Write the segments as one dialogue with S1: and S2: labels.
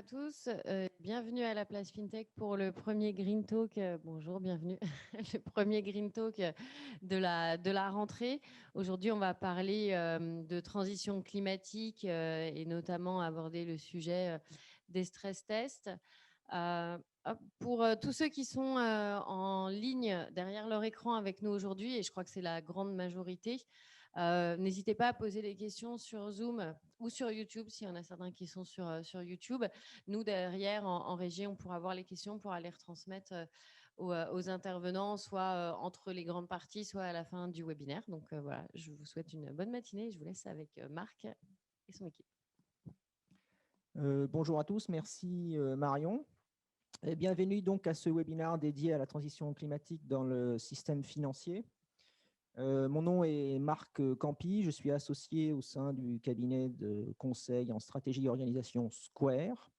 S1: à tous. Bienvenue à la Place FinTech pour le premier Green Talk. Bonjour, bienvenue. Le premier Green Talk de la rentrée. Aujourd'hui, on va parler de transition climatique et notamment aborder le sujet des stress tests. Pour tous ceux qui sont en ligne derrière leur écran avec nous aujourd'hui, et je crois que c'est la grande majorité, n'hésitez pas à poser des questions sur Zoom ou sur YouTube, s'il y en a certains qui sont sur YouTube. Nous, derrière, en régie, on pourra voir les questions pour aller retransmettre aux intervenants, soit entre les grandes parties, soit à la fin du webinaire. Donc voilà, je vous souhaite une bonne matinée. Je vous laisse avec Marc et son équipe.
S2: Bonjour à tous, merci Marion. Et bienvenue donc à ce webinaire dédié à la transition climatique dans le système financier. Mon nom est Marc Campi, je suis associé au sein du cabinet de conseil en stratégie et organisation Square.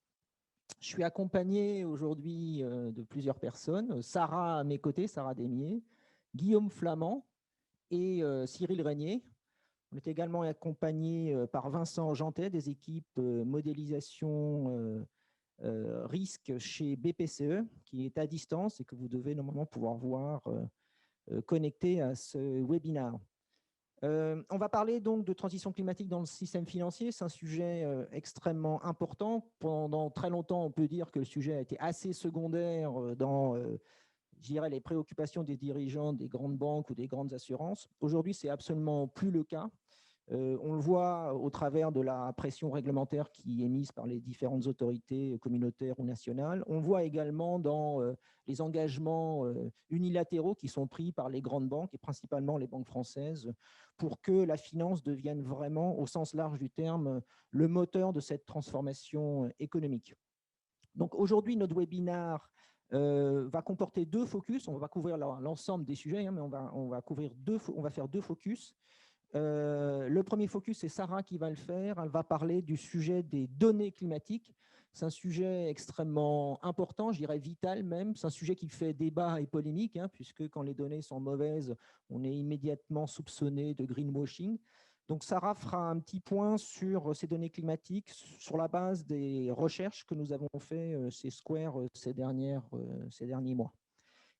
S2: Je suis accompagné aujourd'hui de plusieurs personnes, Sarah à mes côtés, Sarah Desmier, Guillaume Flamand et Cyril Régnier. On est également accompagné par Vincent Jantet des équipes modélisation risque chez BPCE, qui est à distance et que vous devez normalement pouvoir voir connecté à ce webinaire. On va parler donc de transition climatique dans le système financier. C'est un sujet extrêmement important. Pendant très longtemps, on peut dire que le sujet a été assez secondaire dans je dirais, les préoccupations des dirigeants des grandes banques ou des grandes assurances. Aujourd'hui, ce n'est absolument plus le cas. On le voit au travers de la pression réglementaire qui est mise par les différentes autorités communautaires ou nationales. On le voit également dans les engagements unilatéraux qui sont pris par les grandes banques et principalement les banques françaises pour que la finance devienne vraiment, au sens large du terme, le moteur de cette transformation économique. Donc aujourd'hui, notre webinaire va comporter deux focus. On va couvrir l'ensemble des sujets, mais on va faire deux focus. Le premier focus, c'est Sarah qui va le faire. Elle va parler du sujet des données climatiques. C'est un sujet extrêmement important, je dirais vital même. C'est un sujet qui fait débat et polémique, puisque quand les données sont mauvaises, on est immédiatement soupçonné de greenwashing. Donc Sarah fera un petit point sur ces données climatiques sur la base des recherches que nous avons fait chez Square ces derniers mois.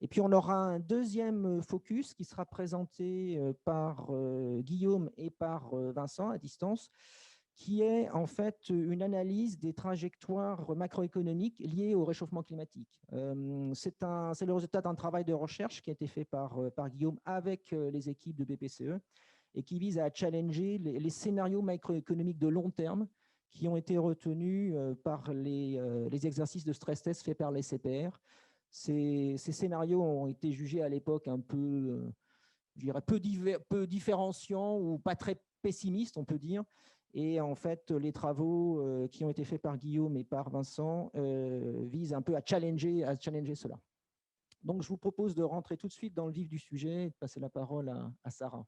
S2: Et puis, on aura un deuxième focus qui sera présenté par Guillaume et par Vincent à distance, qui est en fait une analyse des trajectoires macroéconomiques liées au réchauffement climatique. C'est le résultat d'un travail de recherche qui a été fait par Guillaume avec les équipes de BPCE et qui vise à challenger les scénarios macroéconomiques de long terme qui ont été retenus par les exercices de stress test faits par les CPR. Ces scénarios ont été jugés à l'époque un peu, je dirais, peu différenciants ou pas très pessimistes, on peut dire. Et en fait, les travaux qui ont été faits par Guillaume et par Vincent visent un peu à challenger cela. Donc, je vous propose de rentrer tout de suite dans le vif du sujet et de passer la parole à Sarah.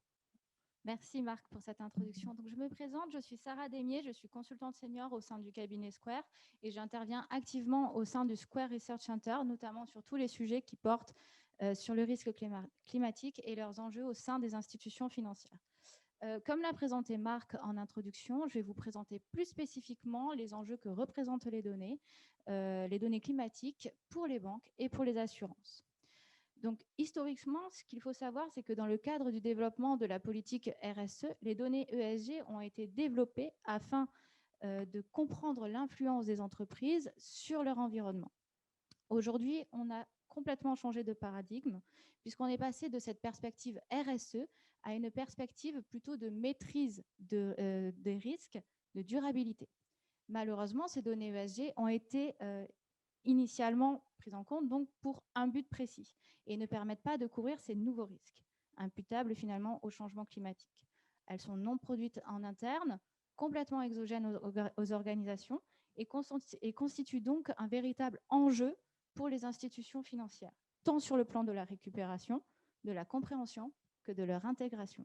S3: Merci Marc pour cette introduction. Donc, je me présente, je suis Sarah Desmier, je suis consultante senior au sein du cabinet Square et j'interviens activement au sein du Square Research Center, notamment sur tous les sujets qui portent sur le risque climatique et leurs enjeux au sein des institutions financières. Comme l'a présenté Marc en introduction, je vais vous présenter plus spécifiquement les enjeux que représentent les données climatiques pour les banques et pour les assurances. Donc, historiquement, ce qu'il faut savoir, c'est que dans le cadre du développement de la politique RSE, les données ESG ont été développées afin de comprendre l'influence des entreprises sur leur environnement. Aujourd'hui, on a complètement changé de paradigme puisqu'on est passé de cette perspective RSE à une perspective plutôt de maîtrise des risques, de durabilité. Malheureusement, ces données ESG ont été initialement prises en compte donc pour un but précis et ne permettent pas de couvrir ces nouveaux risques, imputables finalement au changement climatique. Elles sont non produites en interne, complètement exogènes aux organisations et constituent donc un véritable enjeu pour les institutions financières, tant sur le plan de la récupération, de la compréhension que de leur intégration.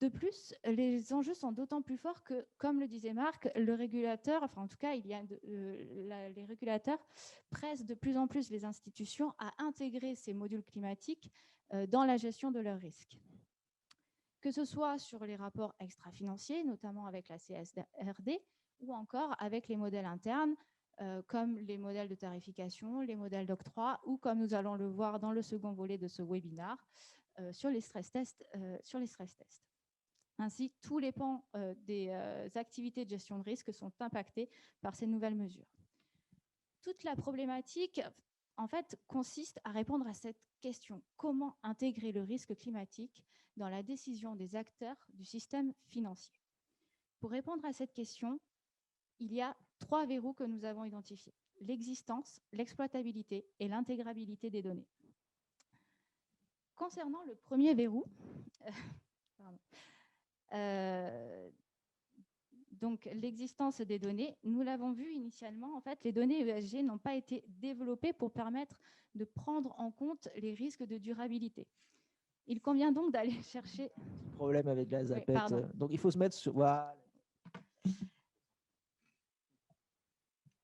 S3: De plus, les enjeux sont d'autant plus forts que, comme le disait Marc, le régulateur, enfin en tout cas, les régulateurs pressent de plus en plus les institutions à intégrer ces modules climatiques dans la gestion de leurs risques. Que ce soit sur les rapports extra-financiers, notamment avec la CSRD, ou encore avec les modèles internes, comme les modèles de tarification, les modèles d'octroi, ou comme nous allons le voir dans le second volet de ce webinaire, sur les stress tests. Ainsi, tous les pans des activités de gestion de risque sont impactés par ces nouvelles mesures. Toute la problématique, en fait, consiste à répondre à cette question. Comment intégrer le risque climatique dans la décision des acteurs du système financier? Pour répondre à cette question, il y a 3 verrous que nous avons identifiés: l'existence, l'exploitabilité et l'intégrabilité des données. Concernant le premier verrou, donc l'existence des données, nous l'avons vu initialement, en fait, les données ESG n'ont pas été développées pour permettre de prendre en compte les risques de durabilité. Il convient donc d'aller chercher...
S2: Problème avec la zapette.
S3: Oui,
S2: donc il faut se mettre sur... Voilà.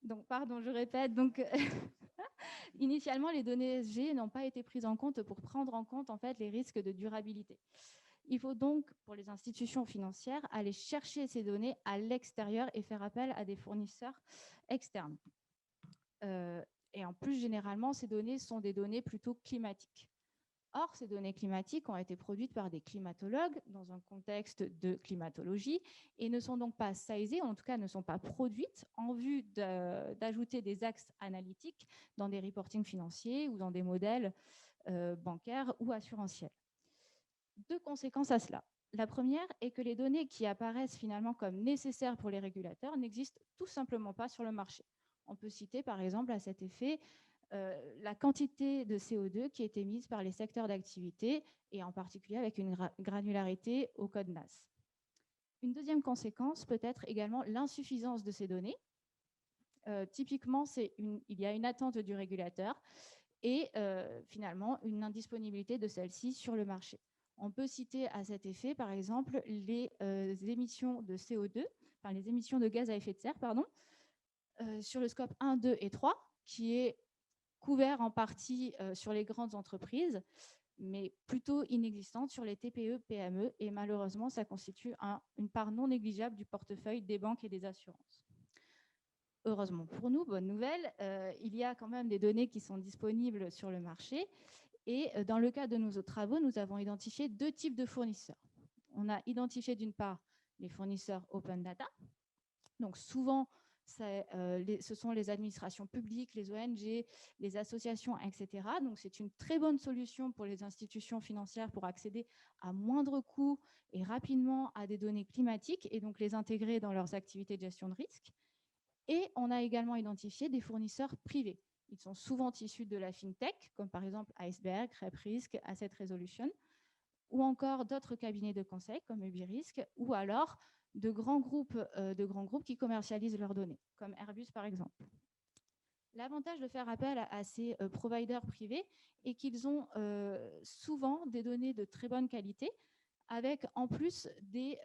S3: Donc, pardon, je répète. Donc, initialement, les données ESG n'ont pas été prises en compte pour prendre en compte en fait, les risques de durabilité. Il faut donc, pour les institutions financières, aller chercher ces données à l'extérieur et faire appel à des fournisseurs externes. Et en plus, généralement, ces données sont des données plutôt climatiques. Or, ces données climatiques ont été produites par des climatologues dans un contexte de climatologie et ne sont donc pas sizées, en tout cas ne sont pas produites en vue d'ajouter des axes analytiques dans des reportings financiers ou dans des modèles bancaires ou assurantiels. 2 conséquences à cela. La première est que les données qui apparaissent finalement comme nécessaires pour les régulateurs n'existent tout simplement pas sur le marché. On peut citer par exemple à cet effet la quantité de CO2 qui est émise par les secteurs d'activité et en particulier avec une granularité au code NAS. Une deuxième conséquence peut être également l'insuffisance de ces données. Typiquement, il y a une attente du régulateur et finalement une indisponibilité de celle-ci sur le marché. On peut citer à cet effet, par exemple, les émissions de CO2, enfin les émissions de gaz à effet de serre, pardon, sur le scope 1, 2 et 3, qui est couvert en partie sur les grandes entreprises, mais plutôt inexistante sur les TPE, PME, et malheureusement, ça constitue une part non négligeable du portefeuille des banques et des assurances. Heureusement pour nous, bonne nouvelle, il y a quand même des données qui sont disponibles sur le marché. Et dans le cadre de nos travaux, nous avons identifié 2 types de fournisseurs. On a identifié d'une part les fournisseurs open data. Donc souvent, ce sont les administrations publiques, les ONG, les associations, etc. Donc c'est une très bonne solution pour les institutions financières pour accéder à moindre coût et rapidement à des données climatiques et donc les intégrer dans leurs activités de gestion de risque. Et on a également identifié des fournisseurs privés. Ils sont souvent issus de la FinTech, comme par exemple Iceberg, RepRisk, Asset Resolution, ou encore d'autres cabinets de conseil comme Ubirisk, ou alors de grands groupes qui commercialisent leurs données, comme Airbus par exemple. L'avantage de faire appel à ces providers privés est qu'ils ont souvent des données de très bonne qualité, avec en plus des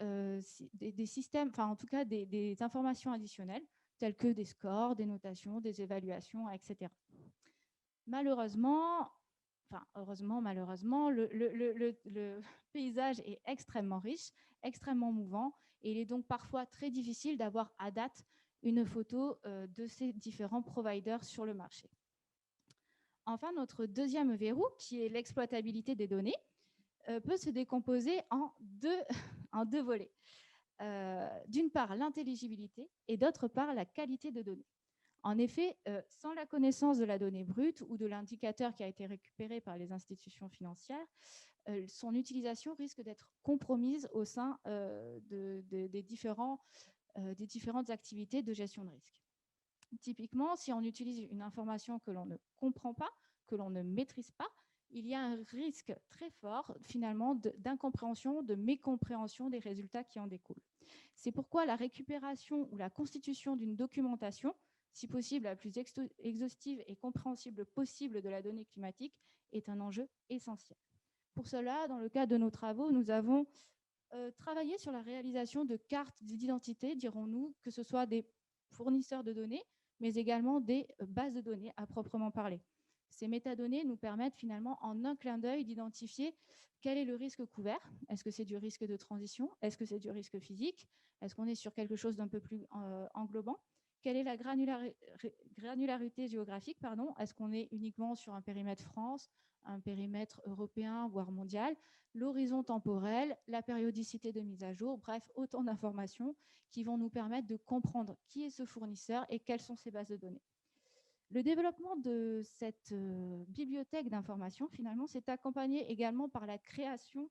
S3: systèmes, enfin en tout cas des informations additionnelles, telles que des scores, des notations, des évaluations, etc. Malheureusement, le paysage est extrêmement riche, extrêmement mouvant, et il est donc parfois très difficile d'avoir à date une photo de ces différents providers sur le marché. Enfin, notre deuxième verrou, qui est l'exploitabilité des données, peut se décomposer en deux volets. D'une part, l'intelligibilité et d'autre part, la qualité de données. En effet, sans la connaissance de la donnée brute ou de l'indicateur qui a été récupéré par les institutions financières, son utilisation risque d'être compromise au sein des différentes activités de gestion de risque. Typiquement, si on utilise une information que l'on ne comprend pas, que l'on ne maîtrise pas, il y a un risque très fort, finalement, d'incompréhension, de mécompréhension des résultats qui en découlent. C'est pourquoi la récupération ou la constitution d'une documentation, si possible la plus exhaustive et compréhensible possible de la donnée climatique, est un enjeu essentiel. Pour cela, dans le cadre de nos travaux, nous avons travaillé sur la réalisation de cartes d'identité, dirons-nous, que ce soit des fournisseurs de données, mais également des bases de données à proprement parler. Ces métadonnées nous permettent finalement en un clin d'œil d'identifier quel est le risque couvert. Est-ce que c'est du risque de transition? Est-ce que c'est du risque physique? Est-ce qu'on est sur quelque chose d'un peu plus englobant? Quelle est la granularité géographique? Est-ce qu'on est uniquement sur un périmètre France, un périmètre européen, voire mondial? L'horizon temporel, la périodicité de mise à jour, bref, autant d'informations qui vont nous permettre de comprendre qui est ce fournisseur et quelles sont ses bases de données. Le développement de cette bibliothèque d'informations, finalement, s'est accompagné également par la création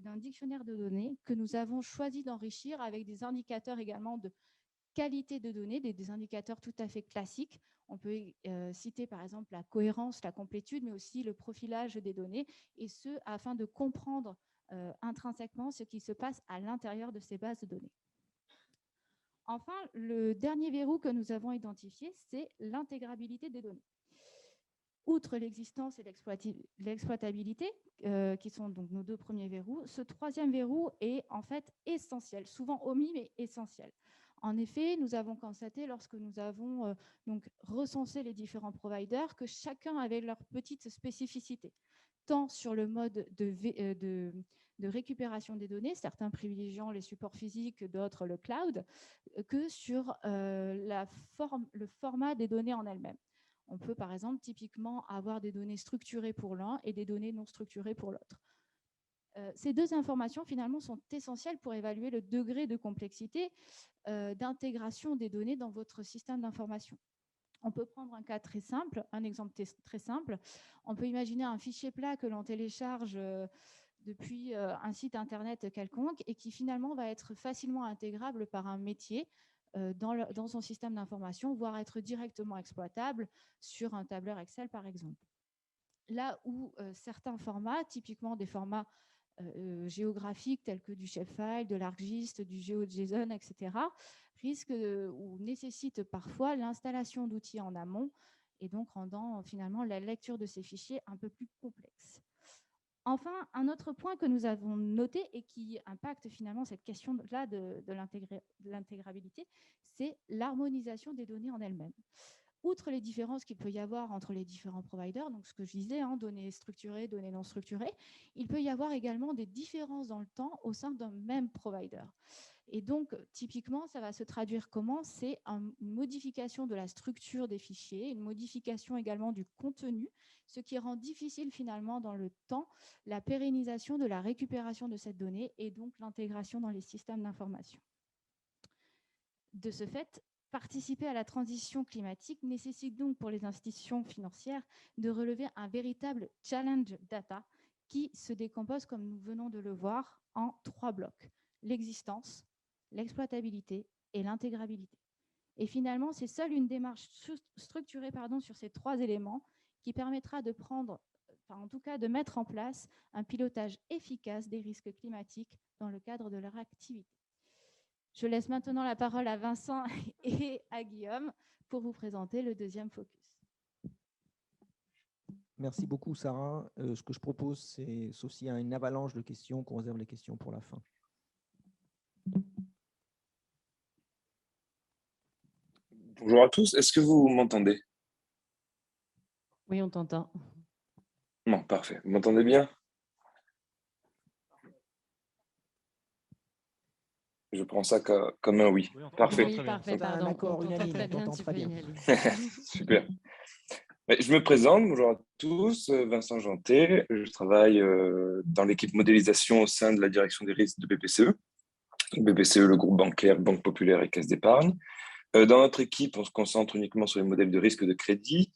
S3: d'un dictionnaire de données que nous avons choisi d'enrichir avec des indicateurs également de qualité de données, des indicateurs tout à fait classiques. On peut citer par exemple la cohérence, la complétude, mais aussi le profilage des données, et ce, afin de comprendre intrinsèquement ce qui se passe à l'intérieur de ces bases de données. Enfin, le dernier verrou que nous avons identifié, c'est l'intégrabilité des données. Outre l'existence et l'exploitabilité, qui sont donc nos deux premiers verrous, ce troisième verrou est en fait essentiel, souvent omis, mais essentiel. En effet, nous avons constaté, lorsque nous avons donc recensé les différents providers, que chacun avait leur petite spécificité, tant sur le mode de récupération des données, certains privilégiant les supports physiques, d'autres le cloud, que sur le format des données en elles-mêmes. On peut par exemple typiquement avoir des données structurées pour l'un et des données non structurées pour l'autre. Ces deux informations finalement sont essentielles pour évaluer le degré de complexité d'intégration des données dans votre système d'information. On peut prendre un cas très simple, un exemple très simple. On peut imaginer un fichier plat que l'on télécharge depuis un site internet quelconque et qui finalement va être facilement intégrable par un métier dans son système d'information, voire être directement exploitable sur un tableur Excel par exemple. Là où certains formats, typiquement des formats géographiques tels que du shapefile, de l'ArcGIS, du GeoJSON, etc., risquent ou nécessitent parfois l'installation d'outils en amont et donc rendant finalement la lecture de ces fichiers un peu plus complexe. Enfin, un autre point que nous avons noté et qui impacte finalement cette question-là de l'intégrabilité, c'est l'harmonisation des données en elles-mêmes. Outre les différences qu'il peut y avoir entre les différents providers, donc ce que je disais, données structurées, données non structurées, il peut y avoir également des différences dans le temps au sein d'un même provider. Et donc, typiquement, ça va se traduire comment? C'est une modification de la structure des fichiers, une modification également du contenu, ce qui rend difficile finalement dans le temps la pérennisation de la récupération de cette donnée et donc l'intégration dans les systèmes d'information. De ce fait, participer à la transition climatique nécessite donc pour les institutions financières de relever un véritable challenge data qui se décompose, comme nous venons de le voir, en 3 blocs: l'existence, l'exploitabilité et l'intégrabilité. Et finalement, c'est seule une démarche structurée sur ces 3 éléments qui permettra de en tout cas de mettre en place un pilotage efficace des risques climatiques dans le cadre de leur activité. Je laisse maintenant la parole à Vincent et à Guillaume pour vous présenter le deuxième focus.
S2: Merci beaucoup, Sarah. Ce que je propose, c'est, sauf s'il y a une avalanche de questions, qu'on réserve les questions pour la fin.
S4: Bonjour à tous, est-ce que vous m'entendez?
S1: Oui, on t'entend.
S4: Non, parfait. Vous m'entendez bien? Je prends ça comme un oui. Parfait.
S1: Oui, parfait, pardon.
S2: Un accord
S1: On t'entend
S2: unanime,
S1: très
S2: on
S1: bien,
S2: t'entend
S1: tu
S2: très
S1: peux y
S2: bien.
S1: aller.
S4: Super. Je me présente, bonjour à tous, Vincent Janté. Je travaille dans l'équipe modélisation au sein de la direction des risques de BPCE. BPCE, le groupe bancaire, Banque Populaire et Caisse d'Épargne. Dans notre équipe, on se concentre uniquement sur les modèles de risque de crédit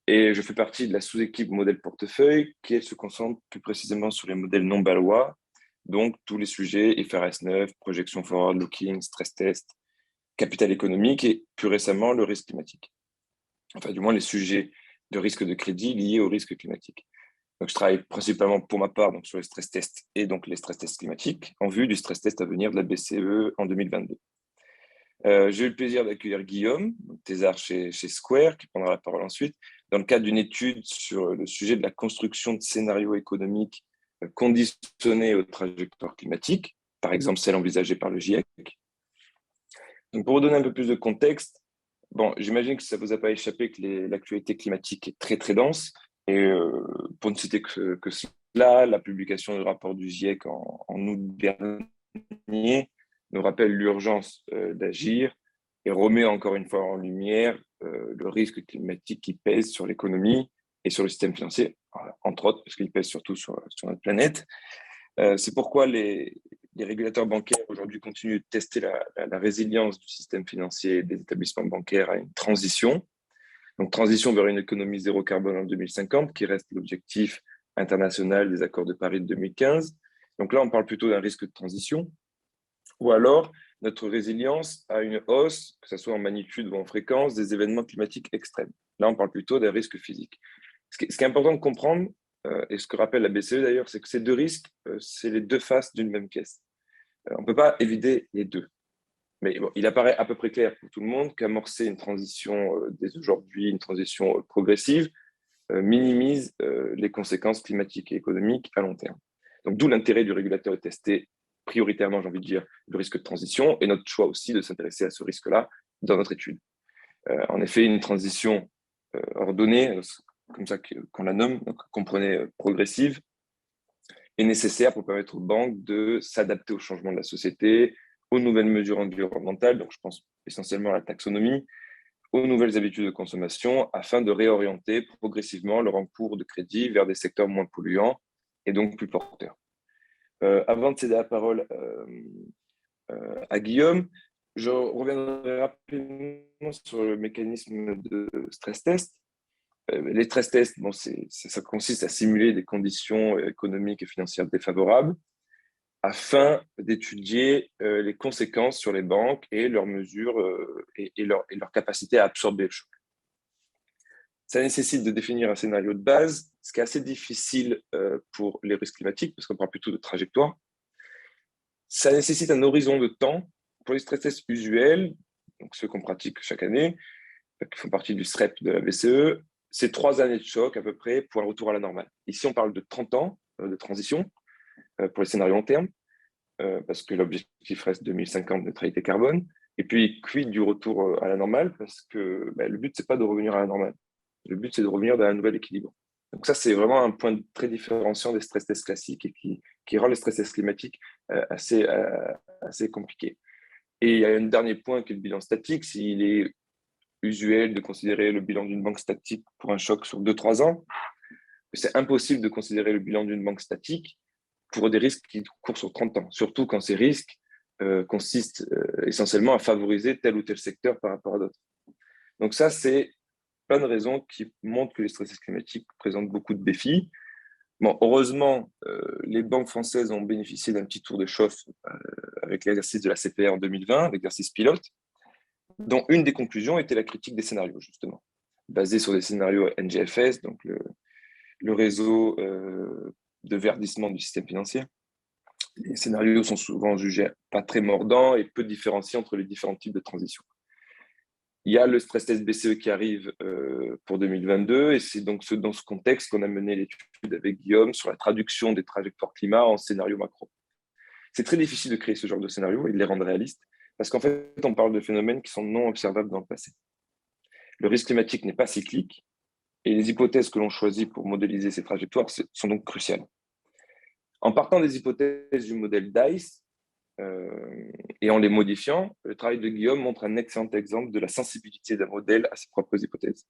S4: et je fais partie de la sous-équipe modèle portefeuille qui elle, se concentre plus précisément sur les modèles non balois, donc tous les sujets IFRS 9, projection forward-looking, stress test, capital économique et plus récemment le risque climatique. Enfin, du moins les sujets de risque de crédit liés au risque climatique. Donc, je travaille principalement pour ma part donc, sur les stress tests et donc les stress tests climatiques en vue du stress test à venir de la BCE en 2022. J'ai eu le plaisir d'accueillir Guillaume, thésard chez Square, qui prendra la parole ensuite, dans le cadre d'une étude sur le sujet de la construction de scénarios économiques conditionnés aux trajectoires climatiques, par exemple celle envisagée par le GIEC. Donc, pour vous donner un peu plus de contexte, bon, j'imagine que ça ne vous a pas échappé que l'actualité climatique est très, très dense Et pour ne citer que cela, la publication du rapport du GIEC en août dernier nous rappelle l'urgence d'agir et remet encore une fois en lumière le risque climatique qui pèse sur l'économie et sur le système financier, entre autres, parce qu'il pèse surtout sur notre planète. C'est pourquoi les régulateurs bancaires aujourd'hui continuent de tester la résilience du système financier et des établissements bancaires à une transition. Donc, transition vers une économie zéro carbone en 2050, qui reste l'objectif international des accords de Paris de 2015. Donc là, on parle plutôt d'un risque de transition. Ou alors, notre résilience à une hausse, que ce soit en magnitude ou en fréquence, des événements climatiques extrêmes. Là, on parle plutôt d'un risque physique. Ce qui est important de comprendre, et ce que rappelle la BCE d'ailleurs, c'est que ces deux risques, c'est les deux faces d'une même pièce. On ne peut pas éviter les deux. Mais bon, il apparaît à peu près clair pour tout le monde qu'amorcer une transition dès aujourd'hui, une transition progressive, minimise les conséquences climatiques et économiques à long terme. Donc, d'où l'intérêt du régulateur de tester prioritairement, j'ai envie de dire, le risque de transition et notre choix aussi de s'intéresser à ce risque-là dans notre étude. En effet, une transition ordonnée, comme ça qu'on la nomme, donc comprenez progressive, est nécessaire pour permettre aux banques de s'adapter aux changements de la société, aux nouvelles mesures environnementales, donc je pense essentiellement à la taxonomie, aux nouvelles habitudes de consommation, afin de réorienter progressivement leur encours de crédit vers des secteurs moins polluants et donc plus porteurs. Avant de céder la parole à Guillaume, je reviendrai rapidement sur le mécanisme de stress test. Les stress tests, bon, ça consiste à simuler des conditions économiques et financières défavorables afin d'étudier les conséquences sur les banques et leurs mesures et leur capacité à absorber le choc. Ça nécessite de définir un scénario de base, ce qui est assez difficile pour les risques climatiques, parce qu'on parle plutôt de trajectoire. Ça nécessite un horizon de temps. Pour les stress tests usuels, donc ceux qu'on pratique chaque année, qui font partie du SREP de la BCE, c'est 3 années de choc à peu près pour un retour à la normale. Ici, on parle de 30 ans de transition pour les scénarios long terme, parce que l'objectif reste 2050 neutralité carbone. Et puis, quid du retour à la normale, parce que le but, c'est pas de revenir à la normale. Le but, c'est de revenir dans un nouvel équilibre. Donc ça, c'est vraiment un point très différenciant des stress tests classiques et qui rend les stress tests climatiques assez compliqués. Et il y a un dernier point qui est le bilan statique. S'il est usuel de considérer le bilan d'une banque statique pour un choc sur 2-3 ans, c'est impossible de considérer le bilan d'une banque statique pour des risques qui courent sur 30 ans, surtout quand ces risques consistent essentiellement à favoriser tel ou tel secteur par rapport à d'autres. Donc ça, c'est plein de raisons qui montrent que les stress climatiques présentent beaucoup de défis. Bon, heureusement, les banques françaises ont bénéficié d'un petit tour de chauffe avec l'exercice de la CPR en 2020, l'exercice pilote, dont une des conclusions était la critique des scénarios, justement, basée sur des scénarios NGFS, donc le réseau de verdissement du système financier. Les scénarios sont souvent jugés pas très mordants et peu différenciés entre les différents types de transitions. Il y a le stress test BCE qui arrive pour 2022 et c'est donc dans ce contexte qu'on a mené l'étude avec Guillaume sur la traduction des trajectoires climat en scénario macro. C'est très difficile de créer ce genre de scénario et de les rendre réalistes parce qu'en fait, on parle de phénomènes qui sont non observables dans le passé. Le risque climatique n'est pas cyclique et les hypothèses que l'on choisit pour modéliser ces trajectoires sont donc cruciales. En partant des hypothèses du modèle DICE et en les modifiant, le travail de Guillaume montre un excellent exemple de la sensibilité d'un modèle à ses propres hypothèses.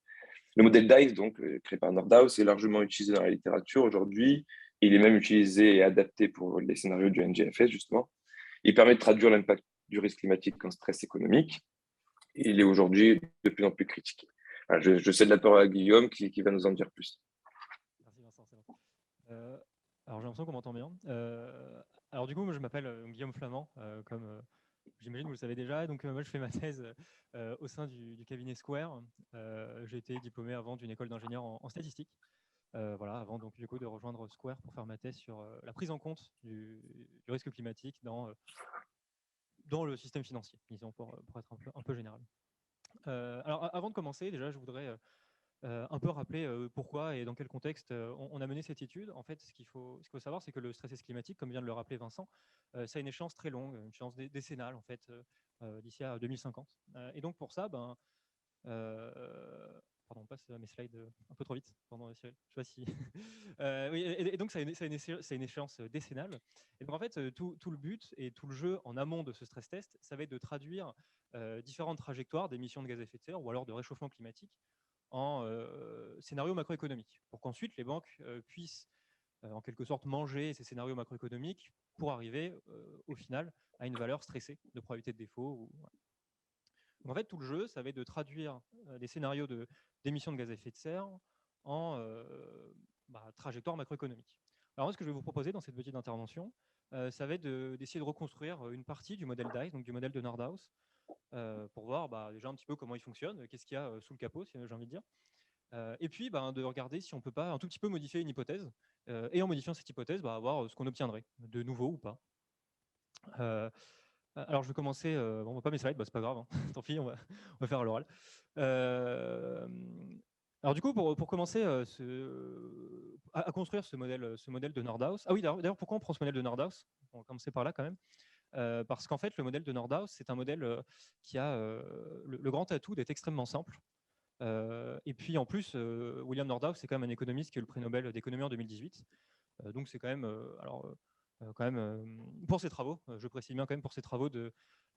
S4: Le modèle DICE, donc créé par Nordhaus, est largement utilisé dans la littérature aujourd'hui. Il est même utilisé et adapté pour les scénarios du NGFS, justement. Il permet de traduire l'impact du risque climatique en stress économique. Et il est aujourd'hui de plus en plus critiqué. Alors, je cède la parole à Guillaume qui va nous en dire plus.
S5: Merci Vincent, c'est bon. Alors j'ai l'impression qu'on m'entend bien. Alors du coup, moi, je m'appelle Guillaume Flamand, comme j'imagine vous le savez déjà. Donc moi, je fais ma thèse au sein du cabinet Square. J'ai été diplômé avant d'une école d'ingénieur en statistique. Voilà, avant donc du coup de rejoindre Square pour faire ma thèse sur la prise en compte du risque climatique dans le système financier, disons pour être un peu général. Alors avant de commencer, déjà, je voudrais un peu rappeler pourquoi et dans quel contexte on a mené cette étude. En fait, ce qu'il faut savoir, c'est que le stress test climatique, comme vient de le rappeler Vincent, ça a une échéance très longue, une échéance décennale en fait, d'ici à 2050. Et donc pour ça, Pardon, on passe mes slides un peu trop vite. Pardon, Cyril. Je sais pas si. Oui, et donc, c'est une échéance décennale. Et donc, en fait, tout le but et tout le jeu en amont de ce stress test, ça va être de traduire différentes trajectoires d'émissions de gaz à effet de serre ou alors de réchauffement climatique en scénarios macroéconomiques, pour qu'ensuite les banques puissent en quelque sorte manger ces scénarios macroéconomiques pour arriver au final à une valeur stressée de probabilité de défaut. Voilà. Donc, en fait, tout le jeu, ça va être de traduire des scénarios d'émissions de gaz à effet de serre en trajectoire macroéconomique. Alors moi, ce que je vais vous proposer dans cette petite intervention, ça va être d'essayer de reconstruire une partie du modèle DICE, donc du modèle de Nordhaus, pour voir déjà un petit peu comment il fonctionne, qu'est-ce qu'il y a sous le capot, si j'ai envie de dire. Et puis de regarder si on ne peut pas un tout petit peu modifier une hypothèse, et en modifiant cette hypothèse, voir ce qu'on obtiendrait, de nouveau ou pas. Alors je vais commencer, on ne voit pas mes slides, c'est pas grave, hein. Tant pis, on va faire à l'oral. Alors du coup, pour commencer à construire ce modèle de Nordhaus, ah oui, d'ailleurs, pourquoi on prend ce modèle de Nordhaus? On va commencer par là quand même. Parce qu'en fait, le modèle de Nordhaus, c'est un modèle qui a le grand atout d'être extrêmement simple. Et puis en plus, William Nordhaus, c'est quand même un économiste qui a eu le prix Nobel d'économie en 2018. Donc c'est quand même, pour ses travaux, je précise bien quand même pour ses travaux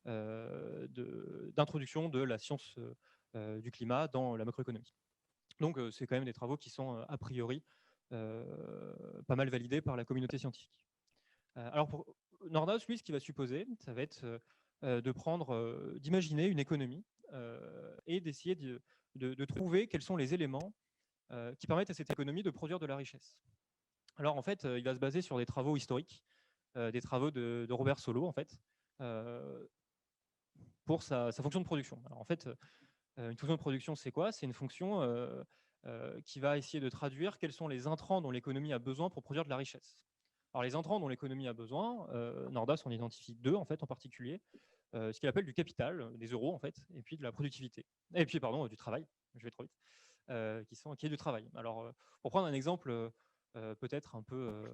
S5: d'introduction de la science du climat dans la macroéconomie. Donc c'est quand même des travaux qui sont a priori pas mal validés par la communauté scientifique. Alors pour Nordhaus, lui, ce qu'il va supposer, ça va être d'imaginer une économie et d'essayer de trouver quels sont les éléments qui permettent à cette économie de produire de la richesse. Alors en fait, il va se baser sur des travaux historiques, des travaux de Robert Solow en fait, pour sa fonction de production. Alors en fait, une fonction de production, c'est quoi? C'est une fonction qui va essayer de traduire quels sont les intrants dont l'économie a besoin pour produire de la richesse. Alors les intrants dont l'économie a besoin, Nordhaus en identifie deux en fait en particulier, ce qu'il appelle du capital, des euros en fait, et puis de la productivité, et puis pardon du travail. Je vais trop vite. Qui est du travail. Alors pour prendre un exemple peut-être un peu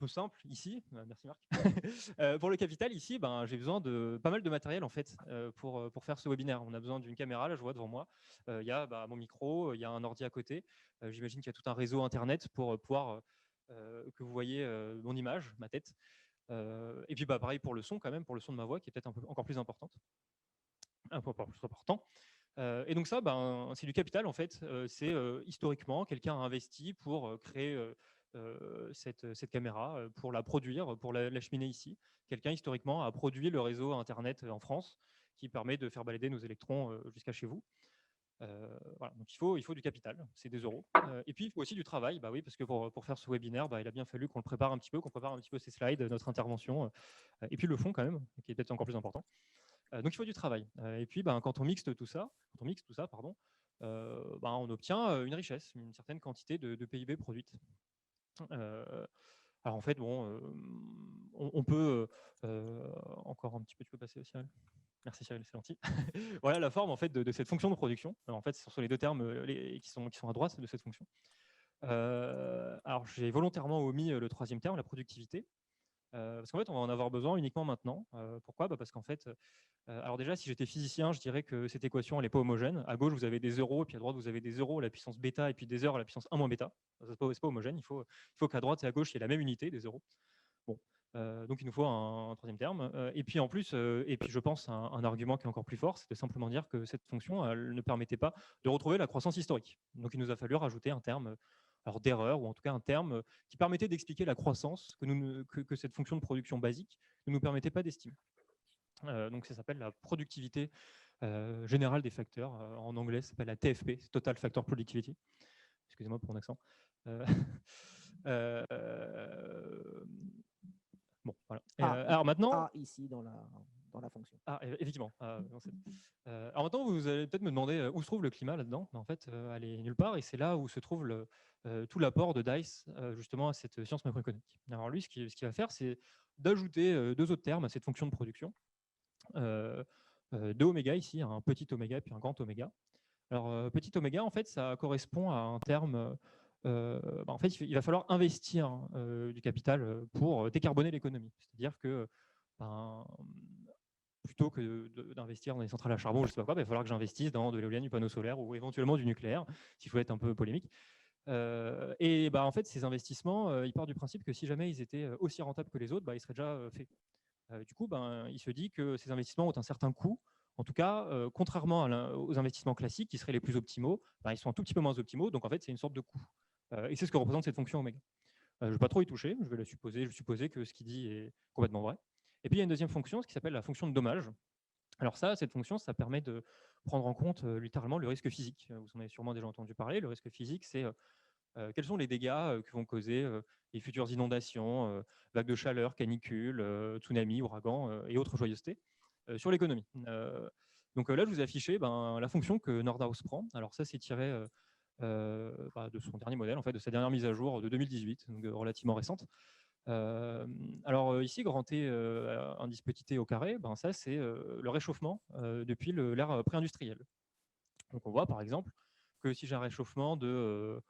S5: simple ici, merci Marc. Pour le capital ici, j'ai besoin de pas mal de matériel en fait pour faire ce webinaire. On a besoin d'une caméra, là je vois devant moi, il y a mon micro, il y a un ordi à côté, j'imagine qu'il y a tout un réseau internet pour pouvoir que vous voyez mon image, ma tête, et puis pareil pour le son quand même, pour le son de ma voix qui est peut-être encore plus important. Et donc ça, c'est du capital en fait. C'est historiquement, quelqu'un a investi pour créer cette caméra, pour la produire, pour l'acheminer ici. Quelqu'un historiquement a produit le réseau Internet en France qui permet de faire balader nos électrons jusqu'à chez vous. Voilà. Donc il faut du capital, c'est des euros. Et puis il faut aussi du travail, oui, parce que pour faire ce webinaire, il a bien fallu qu'on le prépare un petit peu, qu'on prépare un petit peu ces slides, notre intervention, et puis le fond quand même, qui est peut-être encore plus important. Donc il faut du travail. Et puis quand on mixe tout ça, on obtient une richesse, une certaine quantité de PIB produite. Alors en fait, on peut encore un petit peu, tu peux passer au Cyril. Merci Cyril, c'est gentil. Voilà la forme en fait de cette fonction de production. Alors, en fait, ce sont les deux termes qui sont à droite de cette fonction. Alors j'ai volontairement omis le troisième terme, la productivité. Parce qu'en fait, on va en avoir besoin uniquement maintenant. Pourquoi? Parce qu'en fait, alors déjà, si j'étais physicien, je dirais que cette équation, elle n'est pas homogène. À gauche, vous avez des zéros, et puis à droite, vous avez des zéros à la puissance bêta, et puis des heures à la puissance 1 moins bêta. Ce n'est pas homogène. Il faut qu'à droite et à gauche, il y ait la même unité, des zéros. Bon. Donc, il nous faut un troisième terme. Et puis, en plus, je pense un argument qui est encore plus fort, c'est de simplement dire que cette fonction, elle ne permettait pas de retrouver la croissance historique. Donc, il nous a fallu rajouter un terme d'erreur, ou en tout cas un terme qui permettait d'expliquer la croissance que cette fonction de production basique ne nous permettait pas d'estimer. Donc ça s'appelle la productivité générale des facteurs. En anglais, ça s'appelle la TFP, Total Factor Productivity. Excusez-moi pour mon accent. Bon, voilà. Alors maintenant,
S2: ici dans la fonction.
S5: Ah, effectivement. Alors maintenant, vous allez peut-être me demander où se trouve le climat là-dedans. En fait, elle est nulle part, et c'est là où se trouve tout l'apport de DICE justement à cette science macroéconomique. Alors lui, ce qu'il va faire, c'est d'ajouter deux autres termes à cette fonction de production. Deux oméga ici, un petit oméga puis un grand oméga. Alors petit oméga, en fait, ça correspond à un terme. En fait, il va falloir investir du capital pour décarboner l'économie. C'est-à-dire que plutôt que d'investir dans des centrales à charbon, je ne sais pas quoi, il va falloir que j'investisse dans de l'éolienne, du panneau solaire ou éventuellement du nucléaire, s'il faut être un peu polémique. Et en fait, ces investissements, ils partent du principe que si jamais ils étaient aussi rentables que les autres, ils seraient déjà faits. Du coup, il se dit que ces investissements ont un certain coût. En tout cas, contrairement aux investissements classiques qui seraient les plus optimaux, ils sont un tout petit peu moins optimaux. Donc, en fait, c'est une sorte de coût. Et c'est ce que représente cette fonction oméga. Je ne vais pas trop y toucher, je vais supposer que ce qu'il dit est complètement vrai. Et puis, il y a une deuxième fonction, ce qui s'appelle la fonction de dommage. Alors cette fonction, ça permet de prendre en compte littéralement le risque physique. Vous en avez sûrement déjà entendu parler. Le risque physique, c'est quels sont les dégâts que vont causer les futures inondations, vagues de chaleur, canicules, tsunamis, ouragans et autres joyeusetés sur l'économie. Donc là, je vous ai affiché la fonction que Nordhaus prend. Alors ça, c'est tiré de son dernier modèle, en fait, de sa dernière mise à jour de 2018, donc relativement récente. Alors ici, grand T indice petit t au carré, ça c'est le réchauffement depuis l'ère pré-industrielle. Donc on voit par exemple que si j'ai un réchauffement de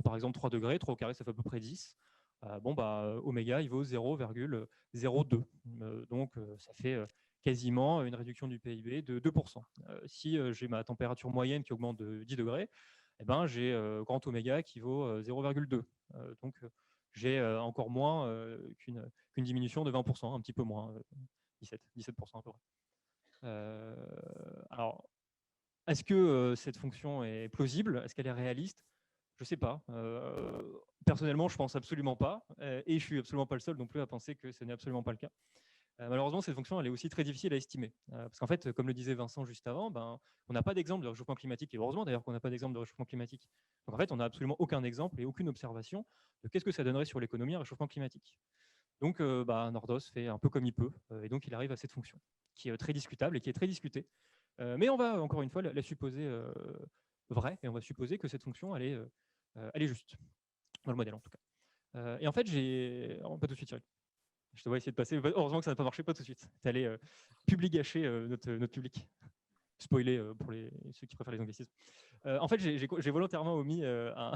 S5: par exemple 3 degrés, 3 au carré ça fait à peu près 10, oméga il vaut 0,02. Donc ça fait quasiment une réduction du PIB de 2%. Si j'ai ma température moyenne qui augmente de 10 degrés, j'ai grand oméga qui vaut 0,2. Donc j'ai encore moins qu'une diminution de 20%, un petit peu moins, 17% à peu près. Alors, est-ce que cette fonction est plausible? Est-ce qu'elle est réaliste? Je ne sais pas. Personnellement, je ne pense absolument pas. Et je ne suis absolument pas le seul non plus à penser que ce n'est absolument pas le cas. Malheureusement, cette fonction, elle est aussi très difficile à estimer. Parce qu'en fait, comme le disait Vincent juste avant, on n'a pas d'exemple de réchauffement climatique. Et heureusement d'ailleurs qu'on n'a pas d'exemple de réchauffement climatique. Donc en fait, on n'a absolument aucun exemple et aucune observation de qu'est-ce que ça donnerait sur l'économie un réchauffement climatique. Donc Nordhaus fait un peu comme il peut. Et donc il arrive à cette fonction qui est très discutable et qui est très discutée. Mais on va encore une fois la supposer vraie et on va supposer que cette fonction, elle est juste, dans le modèle en tout cas. Et en fait, pas tout de suite, Cyril. Je te vois essayer de passer. Heureusement que ça n'a pas marché, pas tout de suite. Tu es allé public-gâcher notre public. Spoiler pour ceux qui préfèrent les anglicismes. En fait, j'ai volontairement omis un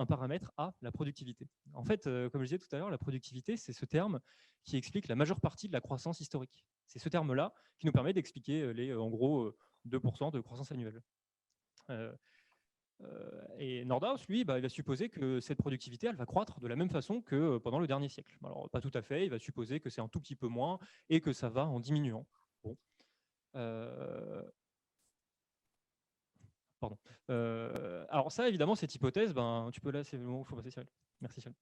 S5: paramètre A, la productivité. En fait, comme je disais tout à l'heure, la productivité, c'est ce terme qui explique la majeure partie de la croissance historique. C'est ce terme-là qui nous permet d'expliquer en gros 2% de croissance annuelle. Et Nordhaus, lui, il va supposer que cette productivité, elle va croître de la même façon que pendant le dernier siècle. Alors, pas tout à fait, il va supposer que c'est un tout petit peu moins et que ça va en diminuant. Bon. Pardon. Alors ça, évidemment, cette hypothèse, tu peux là, c'est le moment où il faut passer, Cyril. Merci, Cyril.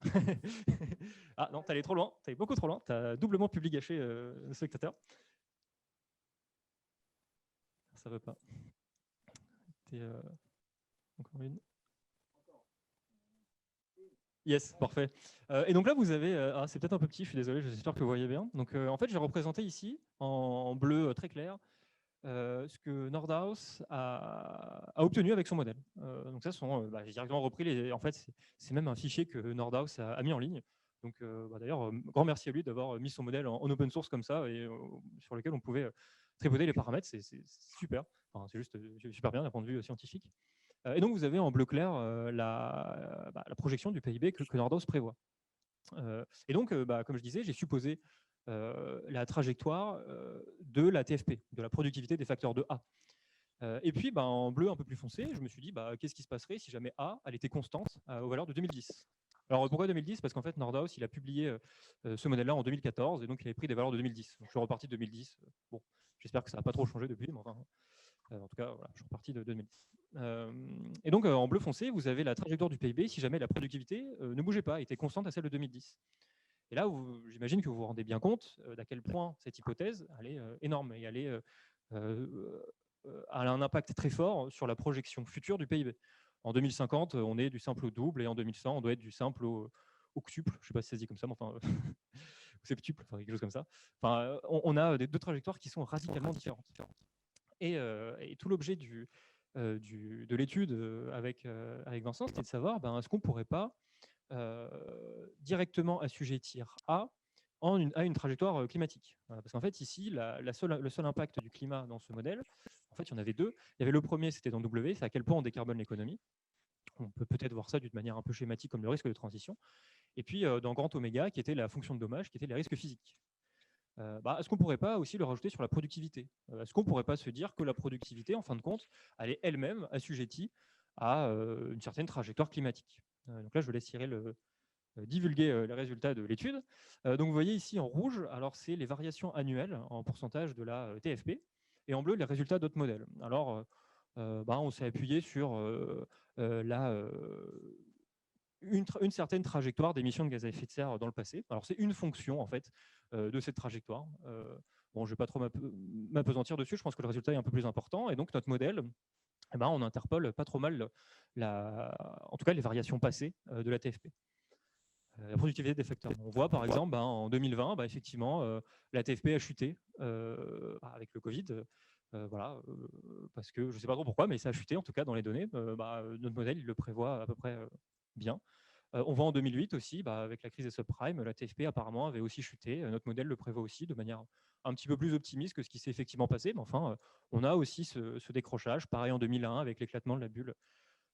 S5: Ah non, tu allé trop loin, tu allé beaucoup trop loin, tu as doublement public gâché le spectateur. Ça ne veut pas. Encore une. Yes, parfait. Et donc là, vous avez, c'est peut-être un peu petit, je suis désolé, j'espère que vous voyez bien. Donc en fait, j'ai représenté ici, en bleu très clair, ce que Nordhaus a obtenu avec son modèle. Donc ça, j'ai directement repris, en fait, c'est même un fichier que Nordhaus a mis en ligne. Donc d'ailleurs, grand merci à lui d'avoir mis son modèle en open source comme ça, et sur lequel on pouvait tripoter les paramètres, c'est super. Enfin, c'est juste super bien d'un point de vue scientifique. Et donc, vous avez en bleu clair la projection du PIB que Nordhaus prévoit. Et donc, comme je disais, j'ai supposé la trajectoire de la TFP, de la productivité des facteurs de A. Et puis, en bleu un peu plus foncé, je me suis dit, qu'est-ce qui se passerait si jamais A, elle était constante aux valeurs de 2010 ? Alors, pourquoi 2010 ? Parce qu'en fait, Nordhaus, il a publié ce modèle-là en 2014, et donc il avait pris des valeurs de 2010. Donc, je suis reparti de 2010. Bon, j'espère que ça n'a pas trop changé depuis, mais enfin, en tout cas, voilà, je suis reparti de 2010. Et donc, en bleu foncé, vous avez la trajectoire du PIB si jamais la productivité ne bougeait pas, était constante à celle de 2010. Et là, j'imagine que vous vous rendez bien compte d'à quel point cette hypothèse elle est énorme et elle a un impact très fort sur la projection future du PIB. En 2050, on est du simple au double, et en 2100, on doit être du simple au octuple. Je ne sais pas si ça se dit comme ça, mais enfin, septuple, enfin, quelque chose comme ça. Enfin, on a deux trajectoires qui sont radicalement différentes. Et tout l'objet de l'étude avec Vincent, c'était de savoir est-ce qu'on ne pourrait pas directement assujettir à une trajectoire climatique. Parce qu'en fait, ici, le seul impact du climat dans ce modèle, en fait, il y en avait deux. Il y avait le premier, c'était dans W, c'est à quel point on décarbone l'économie. On peut peut-être voir ça d'une manière un peu schématique comme le risque de transition. Et puis, dans grand oméga, qui était la fonction de dommage, qui était les risques physiques. est-ce qu'on ne pourrait pas aussi le rajouter sur la productivité? Est-ce qu'on ne pourrait pas se dire que la productivité, en fin de compte, elle est elle-même assujettie à une certaine trajectoire climatique? Donc là, je vous laisse divulguer les résultats de l'étude. Donc vous voyez ici en rouge, alors c'est les variations annuelles en pourcentage de la TFP, et en bleu, les résultats d'autres modèles. Alors, on s'est appuyé sur une certaine trajectoire d'émissions de gaz à effet de serre dans le passé. Alors, c'est une fonction, en fait, de cette trajectoire. Je ne vais pas trop m'apesantir dessus, je pense que le résultat est un peu plus important. Et donc, notre modèle, on interpole pas trop mal, en tout cas, les variations passées de la TFP. La productivité des facteurs. On voit, par exemple, en 2020, effectivement, la TFP a chuté avec le Covid. Parce que je ne sais pas trop pourquoi, mais ça a chuté en tout cas dans les données. Notre modèle, il le prévoit à peu près bien. On voit en 2008 aussi, avec la crise des subprimes, la TFP apparemment avait aussi chuté. Notre modèle le prévoit aussi de manière un petit peu plus optimiste que ce qui s'est effectivement passé. Mais enfin, on a aussi ce décrochage, pareil en 2001 avec l'éclatement de la bulle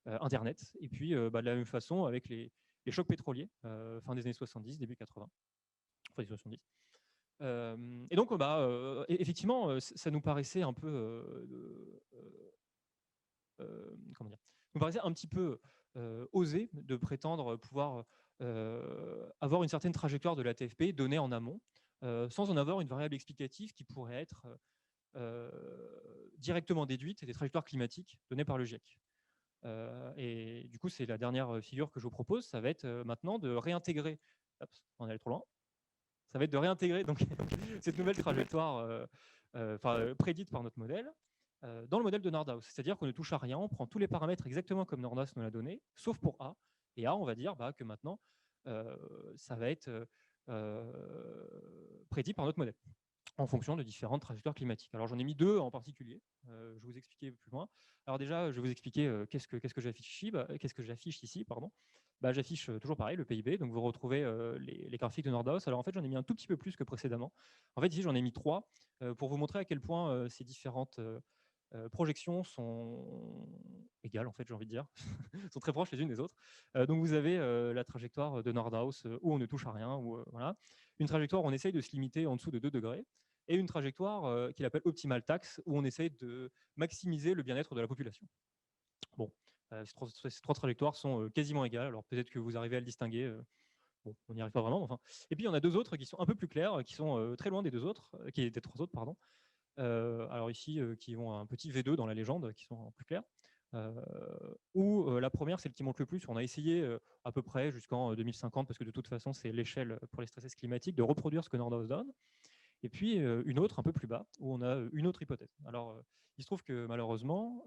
S5: Internet. Et puis, de la même façon avec les chocs pétroliers, fin des années 70, début 80, enfin des 70. Et donc, effectivement, ça nous paraissait un peu, comment dire, nous paraissait un petit peu osé de prétendre pouvoir avoir une certaine trajectoire de la TFP donnée en amont, sans en avoir une variable explicative qui pourrait être directement déduite des trajectoires climatiques données par le GIEC. Et du coup, c'est la dernière figure que je vous propose. Ça va être maintenant de réintégrer. Oups, on est allé trop loin. Ça va être de réintégrer donc, cette nouvelle trajectoire prédite par notre modèle dans le modèle de Nordhaus. C'est-à-dire qu'on ne touche à rien, on prend tous les paramètres exactement comme Nordhaus nous l'a donné, sauf pour A. Et A, on va dire que maintenant, ça va être prédit par notre modèle en fonction de différentes trajectoires climatiques. Alors, j'en ai mis deux en particulier. Je vais vous expliquer plus loin. Alors déjà, je vais vous expliquer qu'est-ce que j'affiche ici. J'affiche toujours pareil, le PIB. Donc, vous retrouvez les graphiques de Nordhaus. Alors, en fait, j'en ai mis un tout petit peu plus que précédemment. En fait, ici, j'en ai mis 3 pour vous montrer à quel point ces différentes projections sont égales, en fait, j'ai envie de dire, sont très proches les unes des autres. Donc, vous avez la trajectoire de Nordhaus où on ne touche à rien, voilà. Une trajectoire où on essaye de se limiter en dessous de 2 degrés, et une trajectoire qu'il appelle optimal tax, où on essaye de maximiser le bien-être de la population. Bon, ces trois trajectoires sont quasiment égales, alors peut-être que vous arrivez à le distinguer. Bon, on n'y arrive pas vraiment, mais enfin. Et puis, il y en a deux autres qui sont un peu plus clairs, qui sont très loin des trois autres, pardon. Alors ici, qui ont un petit V2 dans la légende, qui sont plus clairs. La première, celle qui monte le plus. On a essayé à peu près jusqu'en 2050, parce que de toute façon, c'est l'échelle pour les stress climatiques, de reproduire ce que Nordhaus donne. Et puis une autre un peu plus bas, où on a une autre hypothèse. Alors, il se trouve que malheureusement,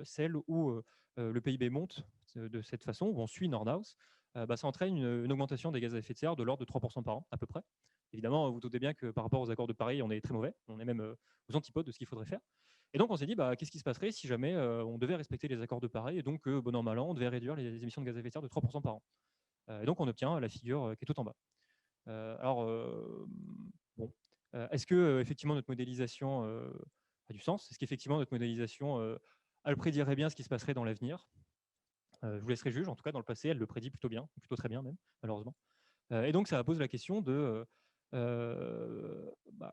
S5: celle où le PIB monte de cette façon, où on suit Nordhaus, ça entraîne une augmentation des gaz à effet de serre de l'ordre de 3% par an, à peu près. Évidemment, vous doutez bien que par rapport aux accords de Paris, on est très mauvais. On est même aux antipodes de ce qu'il faudrait faire. Et donc, on s'est dit, qu'est-ce qui se passerait si jamais on devait respecter les accords de Paris et donc, bon an, mal an, on devait réduire les émissions de gaz à effet de serre de 3% par an. Et donc, on obtient la figure qui est tout en bas. Est-ce que effectivement notre modélisation a du sens? Est-ce qu'effectivement notre modélisation elle prédirait bien ce qui se passerait dans l'avenir? Je vous laisserai juger. En tout cas, dans le passé, elle le prédit plutôt bien, plutôt très bien même, malheureusement. Et donc, ça pose la question de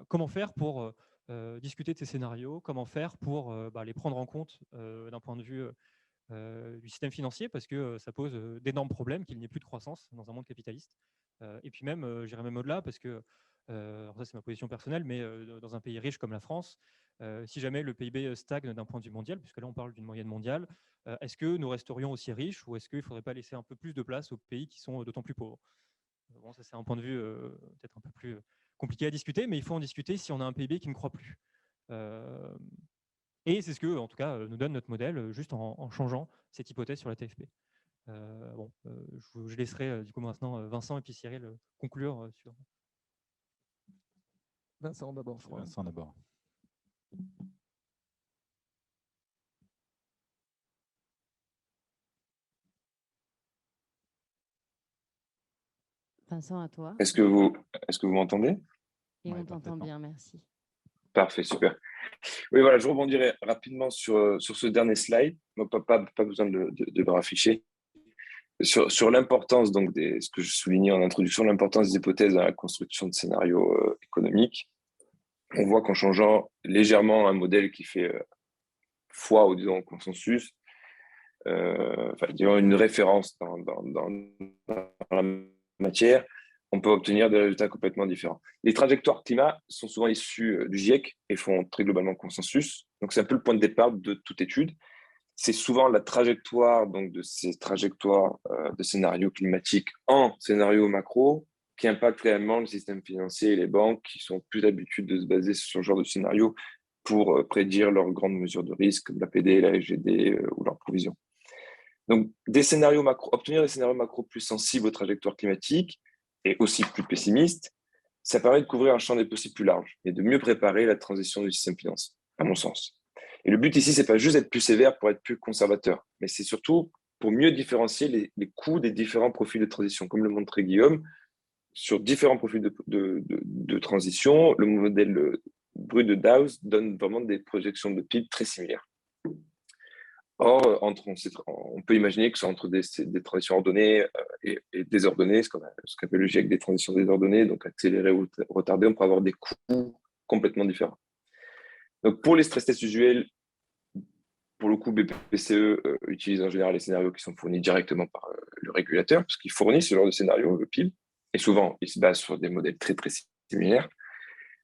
S5: comment faire pour discuter de ces scénarios, comment faire pour les prendre en compte d'un point de vue du système financier, parce que ça pose d'énormes problèmes qu'il n'y ait plus de croissance dans un monde capitaliste. Et puis même, j'irais même au-delà, parce que, alors ça c'est ma position personnelle, mais dans un pays riche comme la France, si jamais le PIB stagne d'un point de vue mondial, puisque là on parle d'une moyenne mondiale, est-ce que nous resterions aussi riches, ou est-ce qu'il ne faudrait pas laisser un peu plus de place aux pays qui sont d'autant plus pauvres? Bon, ça c'est un point de vue peut-être un peu plus compliqué à discuter, mais il faut en discuter si on a un PIB qui ne croît plus. Et c'est ce que, en tout cas, nous donne notre modèle, juste en changeant cette hypothèse sur la TFP. Je laisserai du coup maintenant Vincent et puis Cyril conclure sur.
S2: Vincent d'abord, je crois.
S6: Vincent d'abord.
S1: Vincent, à toi.
S4: Est-ce que vous m'entendez?
S1: Et
S6: Ouais,
S1: on t'entend
S6: parfaitement.
S1: bien, merci.
S4: Parfait, super. Oui, voilà, je rebondirai rapidement sur ce dernier slide. Pas besoin de le rafficher. Sur l'importance, donc, ce que je soulignais en introduction, l'importance des hypothèses dans la construction de scénarios économiques. on voit qu'en changeant légèrement un modèle qui fait foi ou disons consensus, disons une référence dans la matière, on peut obtenir des résultats complètement différents. Les trajectoires climat sont souvent issues du GIEC et font très globalement consensus. Donc, c'est un peu le point de départ de toute étude. C'est souvent la trajectoire donc, de ces trajectoires de scénarios climatiques en scénario macro qui impactent réellement le système financier et les banques qui sont plus d'habitude de se baser sur ce genre de scénario pour prédire leurs grandes mesures de risque, comme l'APD, la SGD ou leurs provisions. Donc, obtenir des scénarios macro plus sensibles aux trajectoires climatiques et aussi plus pessimistes, ça permet de couvrir un champ des possibles plus large et de mieux préparer la transition du système financier, à mon sens. Et le but ici, c'est pas juste d'être plus sévère pour être plus conservateur, mais c'est surtout pour mieux différencier les coûts des différents profils de transition. Comme le montrait Guillaume, sur différents profils de transition, le modèle brut de Dawes donne vraiment des projections de PIB très similaires. Or, on peut imaginer que c'est entre des transitions ordonnées et désordonnées, ce qu'appelle le GIEC des transitions désordonnées, donc accélérées ou retardées, on peut avoir des coûts complètement différents. Donc, pour les stress tests usuels, pour le coup, BPCE utilise en général les scénarios qui sont fournis directement par le régulateur, parce qu'il fournit ce genre de scénario, le PIB, et souvent, il se base sur des modèles très, très similaires.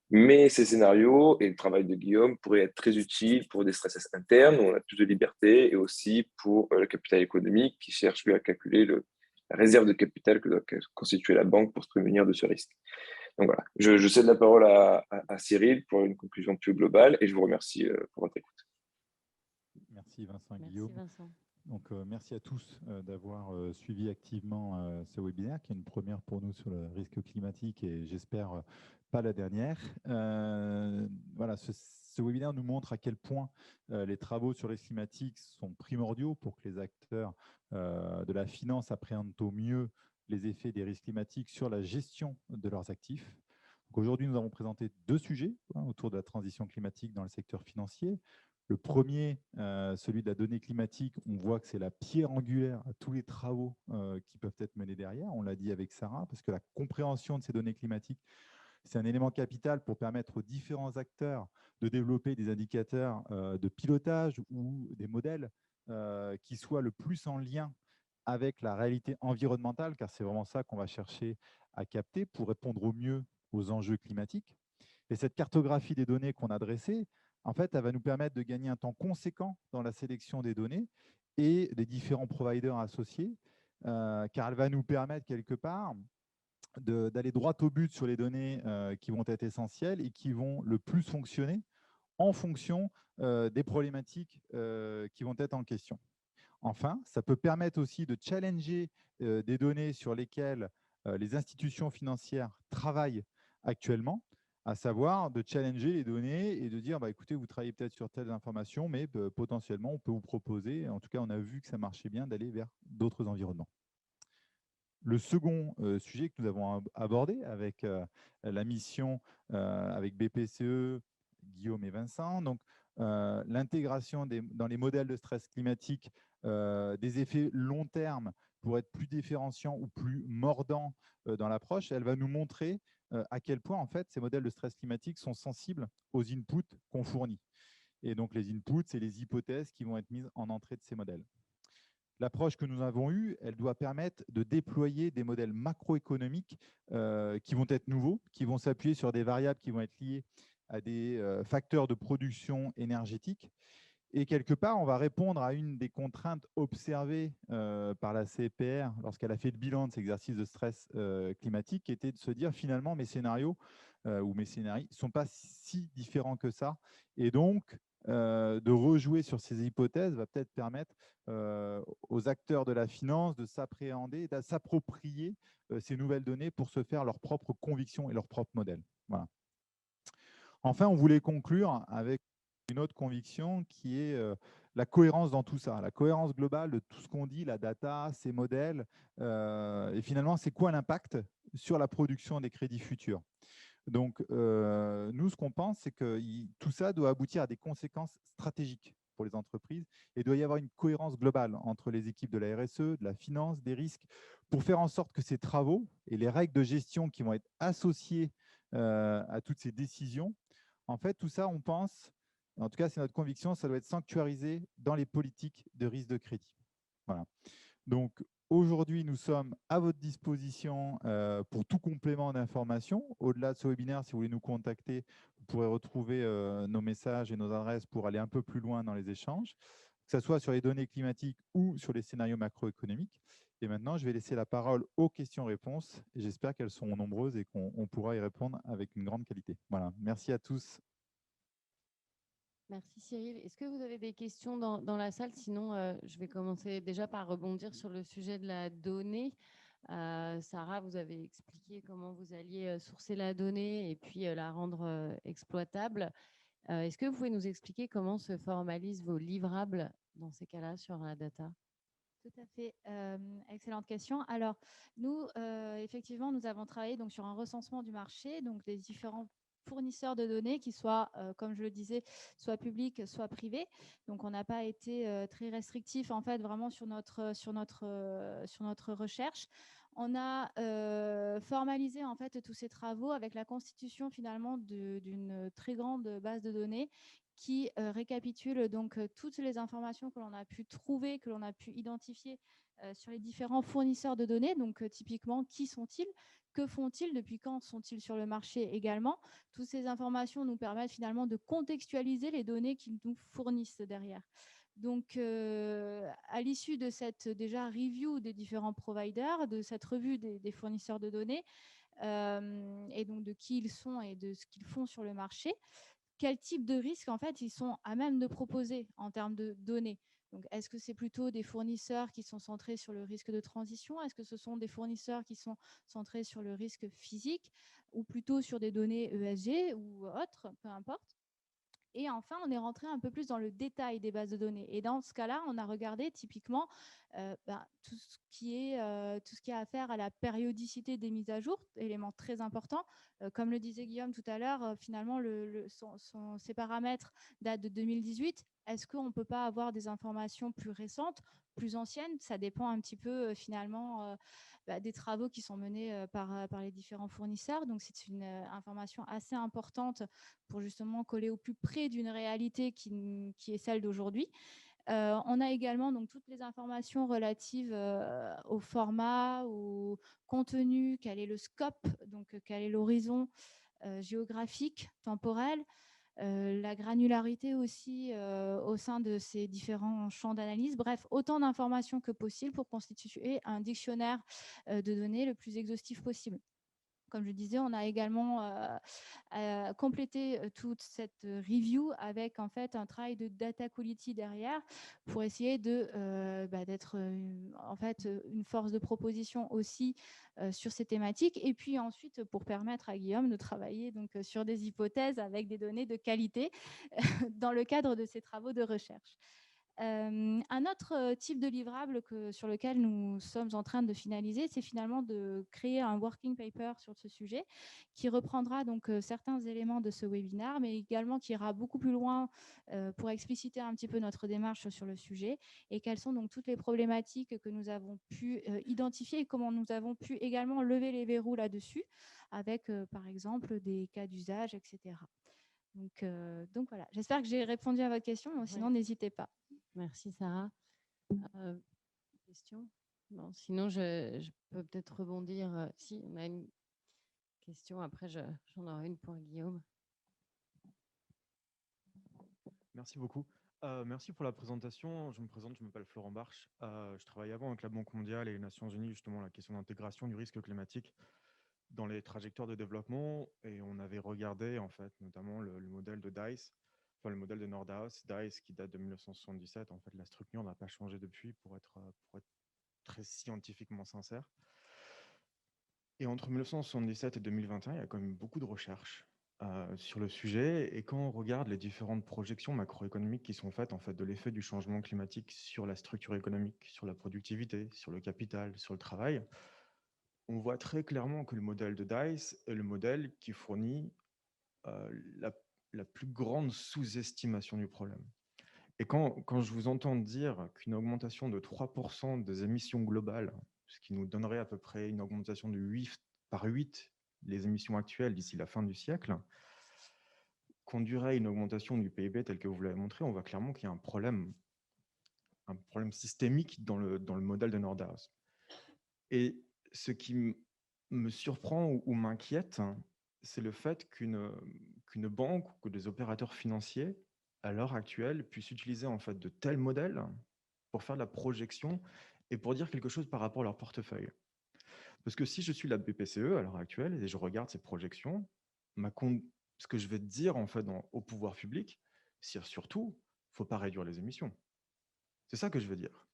S4: Mais ces scénarios et le travail de Guillaume pourraient être très utiles pour des stress tests internes où on a plus de liberté et aussi pour le capital économique qui cherche lui à calculer la réserve de capital que doit constituer la banque pour se prémunir de ce risque. Donc voilà, je cède la parole à Cyril pour une conclusion plus globale et je vous remercie pour votre écoute.
S6: Merci Vincent et
S1: Merci
S6: Guillaume.
S1: Vincent.
S6: Donc, merci à tous d'avoir suivi activement ce webinaire qui est une première pour nous sur le risque climatique et j'espère pas la dernière. Voilà, ce webinaire nous montre à quel point les travaux sur les risques climatiques sont primordiaux pour que les acteurs de la finance appréhendent au mieux les effets des risques climatiques sur la gestion de leurs actifs. Aujourd'hui, nous avons présenté deux sujets autour de la transition climatique dans le secteur financier. Le premier, celui de la donnée climatique, on voit que c'est la pierre angulaire à tous les travaux qui peuvent être menés derrière. On l'a dit avec Sarah, parce que la compréhension de ces données climatiques, c'est un élément capital pour permettre aux différents acteurs de développer des indicateurs de pilotage ou des modèles qui soient le plus en lien avec la réalité environnementale, car c'est vraiment ça qu'on va chercher à capter pour répondre au mieux aux enjeux climatiques. Et cette cartographie des données qu'on a dressée, en fait, elle va nous permettre de gagner un temps conséquent dans la sélection des données et des différents providers associés, car elle va nous permettre quelque part d'aller droit au but sur les données qui vont être essentielles et qui vont le plus fonctionner en fonction des problématiques qui vont être en question. Enfin, ça peut permettre aussi de challenger des données sur lesquelles les institutions financières travaillent actuellement, à savoir de challenger les données et de dire bah, écoutez, vous travaillez peut-être sur telles informations, mais potentiellement, on peut vous proposer, en tout cas, on a vu que ça marchait bien, d'aller vers d'autres environnements. Le second sujet que nous avons abordé avec la mission avec BPCE, Guillaume et Vincent, donc l'intégration dans les modèles de stress climatique des effets long terme pour être plus différenciants ou plus mordants dans l'approche, elle va nous montrer à quel point en fait ces modèles de stress climatique sont sensibles aux inputs qu'on fournit. Et donc les inputs, c'est les hypothèses qui vont être mises en entrée de ces modèles. L'approche que nous avons eue, elle doit permettre de déployer des modèles macroéconomiques qui vont être nouveaux, qui vont s'appuyer sur des variables qui vont être liées à des facteurs de production énergétique. Et quelque part, on va répondre à une des contraintes observées par la CPR lorsqu'elle a fait le bilan de cet exercice de stress climatique, qui était de se dire finalement mes scénarios ou mes scénarios ne sont pas si différents que ça. Et donc, de rejouer sur ces hypothèses va peut-être permettre aux acteurs de la finance de s'appréhender, de s'approprier ces nouvelles données pour se faire leurs propres convictions et leurs propres modèles. Voilà. Enfin, on voulait conclure avec une autre conviction qui est la cohérence dans tout ça, la cohérence globale de tout ce qu'on dit, la data, ces modèles, et finalement, c'est quoi l'impact sur la production des crédits futurs. Donc, nous, ce qu'on pense, c'est que tout ça doit aboutir à des conséquences stratégiques pour les entreprises et il doit y avoir une cohérence globale entre les équipes de la RSE, de la finance, des risques, pour faire en sorte que ces travaux et les règles de gestion qui vont être associées à toutes ces décisions En fait, tout ça, on pense, en tout cas, c'est notre conviction, ça doit être sanctuarisé dans les politiques de risque de crédit. Voilà. Donc, aujourd'hui, nous sommes à votre disposition pour tout complément d'information. Au-delà de ce webinaire, si vous voulez nous contacter, vous pourrez retrouver nos messages et nos adresses pour aller un peu plus loin dans les échanges, que ce soit sur les données climatiques ou sur les scénarios macroéconomiques. Et maintenant, je vais laisser la parole aux questions-réponses. Et j'espère qu'elles seront nombreuses et qu'on pourra y répondre avec une grande qualité. Voilà. Merci à tous.
S1: Merci Cyril. Est-ce que vous avez des questions dans la salle? Sinon, je vais commencer déjà par rebondir sur le sujet de la donnée. Sarah, vous avez expliqué comment vous alliez sourcer la donnée et puis la rendre exploitable. Est-ce que vous pouvez nous expliquer comment se formalisent vos livrables dans ces cas-là sur la data?
S3: Tout à fait. Excellente question. Alors, nous, effectivement, nous avons travaillé donc, sur un recensement du marché, donc des différents fournisseurs de données qui soient, comme je le disais, soit publics, soit privés. Donc, on n'a pas été très restrictif, en fait, vraiment sur notre recherche. On a formalisé, en fait, tous ces travaux avec la constitution, finalement, d'une très grande base de données qui récapitule donc toutes les informations que l'on a pu trouver, que l'on a pu identifier sur les différents fournisseurs de données. Donc typiquement, qui sont-ils? Que font-ils? Depuis quand sont-ils sur le marché également? Toutes ces informations nous permettent finalement de contextualiser les données qu'ils nous fournissent derrière. Donc, à l'issue de cette déjà review des différents providers, de cette revue des fournisseurs de données, et donc de qui ils sont et de ce qu'ils font sur le marché, quel type de risque en fait ils sont à même de proposer en termes de données. Donc, est-ce que c'est plutôt des fournisseurs qui sont centrés sur le risque de transition? Est-ce que ce sont des fournisseurs qui sont centrés sur le risque physique ou plutôt sur des données ESG ou autres, peu importe? Et enfin, on est rentré un peu plus dans le détail des bases de données. Et dans ce cas-là, on a regardé typiquement tout ce qui a à faire à la périodicité des mises à jour, élément très important. Comme le disait Guillaume tout à l'heure, finalement, ces paramètres datent de 2018. Est-ce qu'on ne peut pas avoir des informations plus récentes, plus anciennes? Ça dépend un petit peu finalement des travaux qui sont menés par les différents fournisseurs. Donc, c'est une information assez importante pour justement coller au plus près d'une réalité qui est celle d'aujourd'hui. On a également donc, toutes les informations relatives au format, au contenu, quel est le scope, donc quel est l'horizon géographique, temporel, la granularité aussi au sein de ces différents champs d'analyse. Bref, autant d'informations que possible pour constituer un dictionnaire de données le plus exhaustif possible. Comme je disais, on a également complété toute cette review avec en fait un travail de data quality derrière pour essayer d'être en fait une force de proposition aussi sur ces thématiques et puis ensuite pour permettre à Guillaume de travailler donc sur des hypothèses avec des données de qualité dans le cadre de ses travaux de recherche. Un autre type de livrable sur lequel nous sommes en train de finaliser, c'est finalement de créer un working paper sur ce sujet qui reprendra donc certains éléments de ce webinaire, mais également qui ira beaucoup plus loin pour expliciter un petit peu notre démarche sur le sujet et quelles sont donc toutes les problématiques que nous avons pu identifier et comment nous avons pu également lever les verrous là-dessus avec par exemple des cas d'usage, etc. Donc voilà, j'espère que j'ai répondu à votre question, sinon n'hésitez pas.
S1: Merci Sarah. Question? Non, sinon, je peux peut-être rebondir. Si, on a une question. Après, j'en aurai une pour Guillaume.
S5: Merci beaucoup. Merci pour la présentation. Je me présente, je m'appelle Florent Barche. Je travaille avant avec la Banque mondiale et les Nations Unies, justement, la question d'intégration du risque climatique dans les trajectoires de développement. Et on avait regardé, en fait, notamment le modèle de DICE, enfin le modèle de Nordhaus, DICE qui date de 1977. En fait, la structure n'a pas changé depuis, pour être très scientifiquement sincère. Et entre 1977 et 2021, il y a quand même beaucoup de recherches sur le sujet. Et quand on regarde les différentes projections macroéconomiques qui sont faites en fait, de l'effet du changement climatique sur la structure économique, sur la productivité, sur le capital, sur le travail, on voit très clairement que le modèle de DICE est le modèle qui fournit la plus grande sous-estimation du problème. Et quand je vous entends dire qu'une augmentation de 3% des émissions globales, ce qui nous donnerait à peu près une augmentation de 8 par 8 les émissions actuelles d'ici la fin du siècle,
S7: conduirait à une augmentation du PIB tel que vous l'avez montré, on voit clairement qu'il y a un problème systémique dans le modèle de Nordhaus. Et ce qui me surprend ou m'inquiète, c'est le fait qu'une banque ou que des opérateurs financiers, à l'heure actuelle, puissent utiliser en fait de tels modèles pour faire de la projection et pour dire quelque chose par rapport à leur portefeuille. Parce que si je suis la BPCE à l'heure actuelle et je regarde ces projections, ce que je vais te dire en fait au pouvoir public, c'est surtout, il ne faut pas réduire les émissions. C'est ça que je veux dire.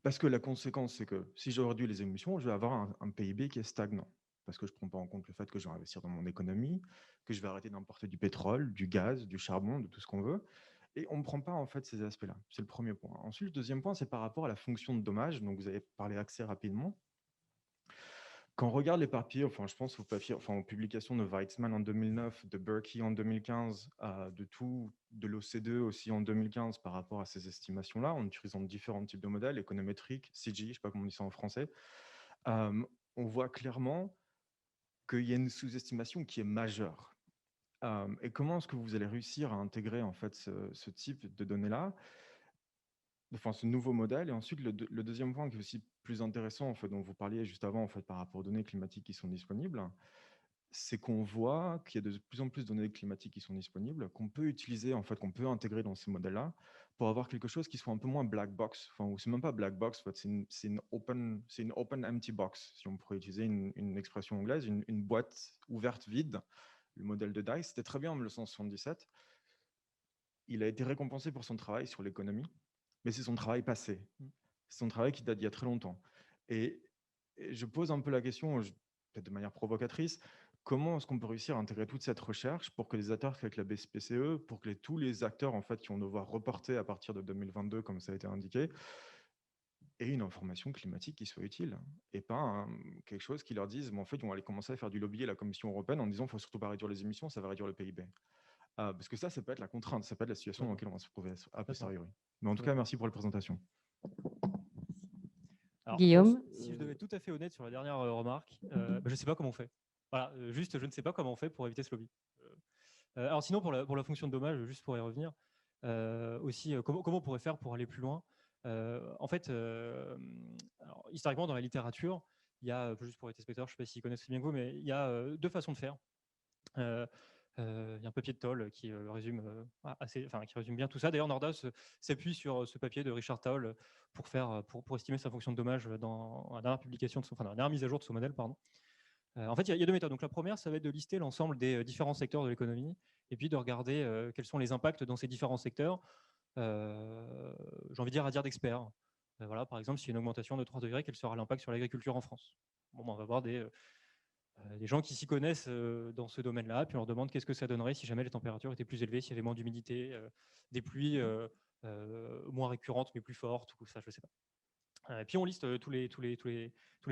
S7: Parce que la conséquence, c'est que si je réduis les émissions, je vais avoir un PIB qui est stagnant. Parce que je ne prends pas en compte le fait que je vais investir dans mon économie, que je vais arrêter d'importer du pétrole, du gaz, du charbon, de tout ce qu'on veut. Et on ne prend pas en fait ces aspects-là. C'est le premier point. Ensuite, le deuxième point, c'est par rapport à la fonction de dommage. Donc, vous avez parlé assez rapidement. Quand on regarde les papiers, enfin, je pense aux publications de Weizmann en 2009, de Berkey en 2015, de l'OCDE aussi en 2015 par rapport à ces estimations-là, en utilisant différents types de modèles, économétriques, CGI, je ne sais pas comment on dit ça en français, on voit clairement qu'il y a une sous-estimation qui est majeure. Et comment est-ce que vous allez réussir à intégrer en fait ce type de données-là, enfin ce nouveau modèle? Et ensuite, le deuxième point qui est aussi plus intéressant, en fait, dont vous parliez juste avant, en fait, par rapport aux données climatiques qui sont disponibles, c'est qu'on voit qu'il y a de plus en plus de données climatiques qui sont disponibles, qu'on peut utiliser, en fait, qu'on peut intégrer dans ces modèles-là pour avoir quelque chose qui soit un peu moins black box. Enfin, c'est même pas black box, en fait, c'est une open empty box, si on pourrait utiliser une expression anglaise, une boîte ouverte vide. Le modèle de DICE, c'était très bien en 1977. Il a été récompensé pour son travail sur l'économie, mais c'est son travail passé. C'est son travail qui date d'il y a très longtemps. Et je pose un peu la question, peut-être de manière provocatrice, comment est-ce qu'on peut réussir à intégrer toute cette recherche pour que les acteurs avec la BPCE, pour que tous les acteurs en fait, qui vont devoir reporter à partir de 2022, comme ça a été indiqué, aient une information climatique qui soit utile et pas quelque chose qui leur dise, mais en fait, on va aller commencer à faire du lobby à la Commission européenne en disant qu'il ne faut surtout pas réduire les émissions, ça va réduire le PIB. Parce que ça peut être la contrainte, ça peut être la situation dans laquelle on va se trouver a posteriori. Mais en tout cas, merci pour la présentation.
S5: Alors,
S1: Guillaume,
S5: si je devais être tout à fait honnête sur la dernière remarque, je ne sais pas comment on fait. Voilà, juste, je ne sais pas comment on fait pour éviter ce lobby. Alors sinon, pour la fonction de dommage, juste pour y revenir, aussi, comment on pourrait faire pour aller plus loin? En fait, alors, historiquement, dans la littérature, il y a, juste pour les téléspectateurs, je ne sais pas s'ils connaissent bien que vous, mais il y a deux façons de faire. Il y a un papier de Toll qui résume bien tout ça. D'ailleurs, Nordhaus s'appuie sur ce papier de Richard Toll pour estimer sa fonction de dommage dans la dernière publication, dans la dernière mise à jour de son modèle. Pardon. En fait, il y a deux méthodes. Donc, la première, ça va être de lister l'ensemble des différents secteurs de l'économie et puis de regarder quels sont les impacts dans ces différents secteurs. J'ai envie de dire d'experts. Voilà, par exemple, s'il y a une augmentation de 3 degrés, quel sera l'impact sur l'agriculture en France? Bon, on va voir des gens qui s'y connaissent dans ce domaine-là, puis on leur demande qu'est-ce que ça donnerait si jamais les températures étaient plus élevées, s'il y avait moins d'humidité, des pluies moins récurrentes mais plus fortes, ou ça, je ne sais pas. Puis on liste tous les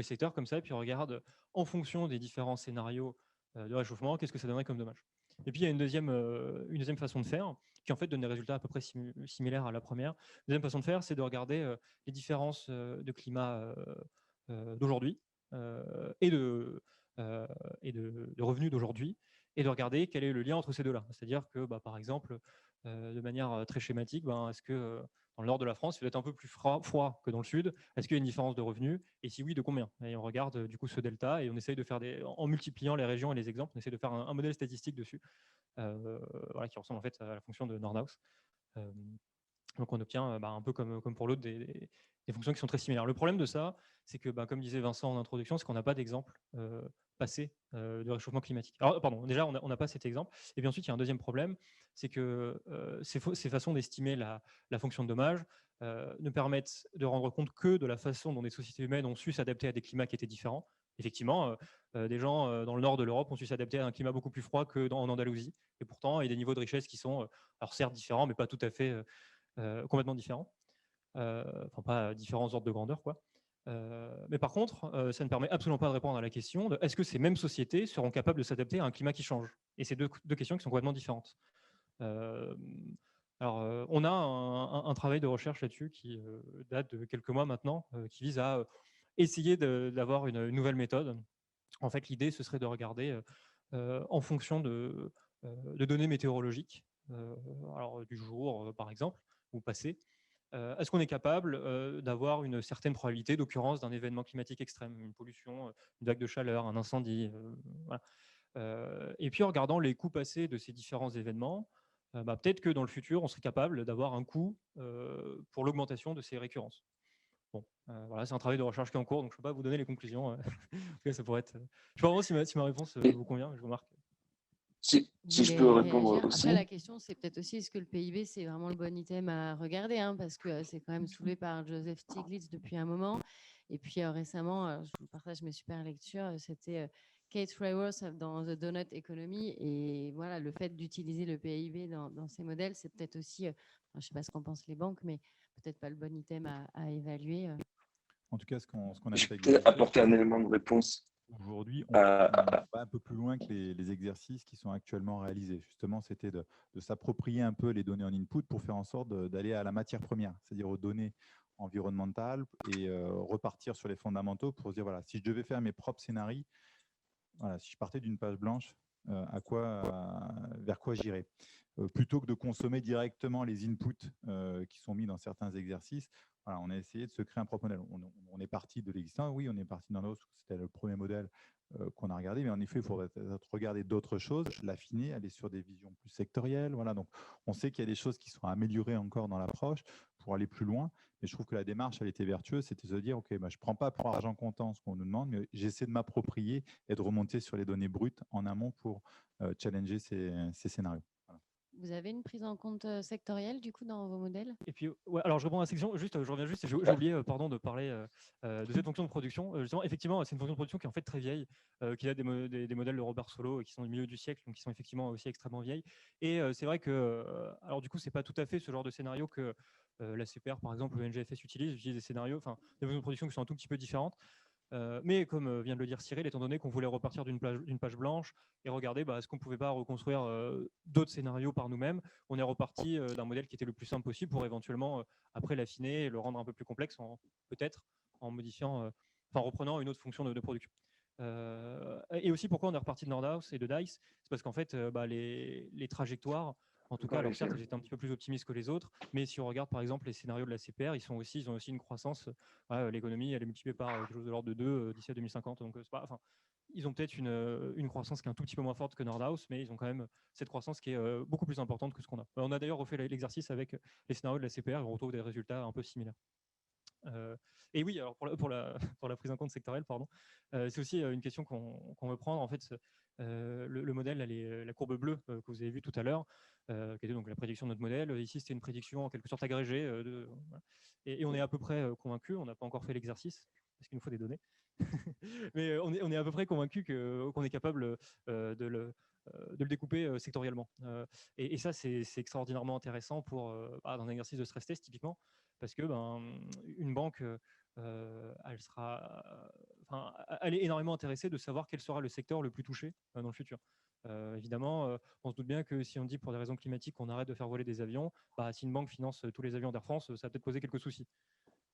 S5: secteurs comme ça, et puis on regarde en fonction des différents scénarios de réchauffement, qu'est-ce que ça donnerait comme dommage. Et puis il y a une deuxième façon de faire, qui en fait donne des résultats à peu près similaires à la première. La deuxième façon de faire, c'est de regarder les différences de climat d'aujourd'hui et de revenus d'aujourd'hui, et de regarder quel est le lien entre ces deux-là. C'est-à-dire que, par exemple, de manière très schématique, est-ce que dans le nord de la France, il va être un peu plus froid que dans le sud? Est-ce qu'il y a une différence de revenus? Et si oui, de combien? Et on regarde du coup ce delta, et on essaye de faire en multipliant les régions et les exemples, on essaie de faire un modèle statistique dessus, qui ressemble en fait à la fonction de Nordhaus. Donc on obtient un peu comme pour l'autre des fonctions qui sont très similaires. Le problème de ça, c'est que, comme disait Vincent en introduction, c'est qu'on n'a pas d'exemple passé de réchauffement climatique. Alors, pardon, déjà, on n'a pas cet exemple. Et puis ensuite, il y a un deuxième problème, c'est que ces façons d'estimer la fonction de dommage ne permettent de rendre compte que de la façon dont les sociétés humaines ont su s'adapter à des climats qui étaient différents. Effectivement, des gens dans le nord de l'Europe ont su s'adapter à un climat beaucoup plus froid qu'en Andalousie. Et pourtant, il y a des niveaux de richesse qui sont, alors certes différents, mais pas tout à fait complètement différents. Enfin, pas différents ordres de grandeur, quoi. Mais par contre, ça ne permet absolument pas de répondre à la question de est-ce que ces mêmes sociétés seront capables de s'adapter à un climat qui change? Et c'est deux questions qui sont complètement différentes. Alors, on a un travail de recherche là-dessus qui date de quelques mois maintenant, qui vise à essayer d'avoir une nouvelle méthode. En fait, l'idée, ce serait de regarder en fonction de de données météorologiques, alors du jour par exemple, ou passé. Est-ce qu'on est capable d'avoir une certaine probabilité d'occurrence d'un événement climatique extrême, une pollution, une vague de chaleur, un incendie, voilà. Et puis en regardant les coûts passés de ces différents événements, peut-être que dans le futur, on serait capable d'avoir un coût pour l'augmentation de ces récurrences. Bon, voilà, c'est un travail de recherche qui est en cours, donc je ne peux pas vous donner les conclusions. En tout cas, ça pourrait être. Je ne sais pas vraiment si ma réponse vous convient, mais je remarque.
S4: Si je peux répondre aussi.
S1: Après, la question, c'est peut-être aussi est-ce que le PIB, c'est vraiment le bon item à regarder, hein, parce que c'est quand même soulevé par Joseph Stiglitz depuis un moment. Et puis récemment, je vous partage mes super lectures, c'était Kate Raworth dans The Donut Economy. Et voilà, le fait d'utiliser le PIB dans ces modèles, c'est peut-être aussi, je ne sais pas ce qu'en pensent les banques, mais peut-être pas le bon item à évaluer.
S6: En tout cas, ce qu'on a
S4: Je
S6: fait
S4: peux apporter un élément de réponse.
S6: Aujourd'hui, on va un peu plus loin que les exercices qui sont actuellement réalisés. Justement, c'était de s'approprier un peu les données en input pour faire en sorte d'aller à la matière première, c'est-à-dire aux données environnementales et repartir sur les fondamentaux pour se dire, voilà, si je devais faire mes propres scénarios, voilà, si je partais d'une page blanche, vers quoi j'irais plutôt que de consommer directement les inputs qui sont mis dans certains exercices. Voilà, on a essayé de se créer un propre modèle. On est parti de l'existant, oui, on est parti dans l'autre, c'était le premier modèle qu'on a regardé, mais en effet, il faudrait regarder d'autres choses, l'affiner, aller sur des visions plus sectorielles. Voilà, donc on sait qu'il y a des choses qui sont améliorées encore dans l'approche pour aller plus loin, mais je trouve que la démarche, elle était vertueuse, c'était de se dire, OK, je ne prends pas pour argent comptant ce qu'on nous demande, mais j'essaie de m'approprier et de remonter sur les données brutes en amont pour challenger ces scénarios. Voilà.
S1: Vous avez une prise en compte sectorielle, du coup, dans vos modèles?
S5: Et puis, ouais, alors je reprends la section, juste, je reviens juste, j'ai oublié pardon, de parler de cette fonction de production. Justement, effectivement, c'est une fonction de production qui est en fait très vieille, qui a des modèles de Robert Solow qui sont du milieu du siècle, donc qui sont effectivement aussi extrêmement vieilles. Et c'est vrai que, alors du coup, c'est pas tout à fait ce genre de scénario que la CPR, par exemple, ou le NGFS utilise des scénarios, enfin, des fonctions de production qui sont un tout petit peu différentes. Mais comme vient de le dire Cyril, étant donné qu'on voulait repartir d'une page blanche et regarder est-ce qu'on ne pouvait pas reconstruire d'autres scénarios par nous-mêmes, on est reparti d'un modèle qui était le plus simple possible pour éventuellement après l'affiner et le rendre un peu plus complexe, peut-être en modifiant, reprenant une autre fonction de production. Et aussi pourquoi on est reparti de Nordhaus et de DICE, c'est parce qu'en fait les trajectoires, en tout cas, alors certes, elles étaient un petit peu plus optimistes que les autres, mais si on regarde par exemple les scénarios de la CPR, ils ont aussi une croissance. L'économie, elle est multipliée par quelque chose de l'ordre de 2 d'ici à 2050. Donc, ils ont peut-être une croissance qui est un tout petit peu moins forte que Nordhaus, mais ils ont quand même cette croissance qui est beaucoup plus importante que ce qu'on a. On a d'ailleurs refait l'exercice avec les scénarios de la CPR et on retrouve des résultats un peu similaires. Et oui, alors pour la prise en compte sectorielle, pardon, c'est aussi une question qu'on veut prendre. En fait, le modèle, la courbe bleue que vous avez vue tout à l'heure, qui était donc la prédiction de notre modèle. Ici, c'était une prédiction en quelque sorte agrégée. Voilà. Et on est à peu près convaincu, on n'a pas encore fait l'exercice, parce qu'il nous faut des données, mais on est à peu près convaincu qu'on est capable de le découper sectoriellement. Et ça, c'est extraordinairement intéressant dans un exercice de stress test, typiquement, parce que une banque, elle est énormément intéressée de savoir quel sera le secteur le plus touché dans le futur. Évidemment, on se doute bien que si on dit pour des raisons climatiques qu'on arrête de faire voler des avions, si une banque finance tous les avions d'Air France, ça va peut-être poser quelques soucis.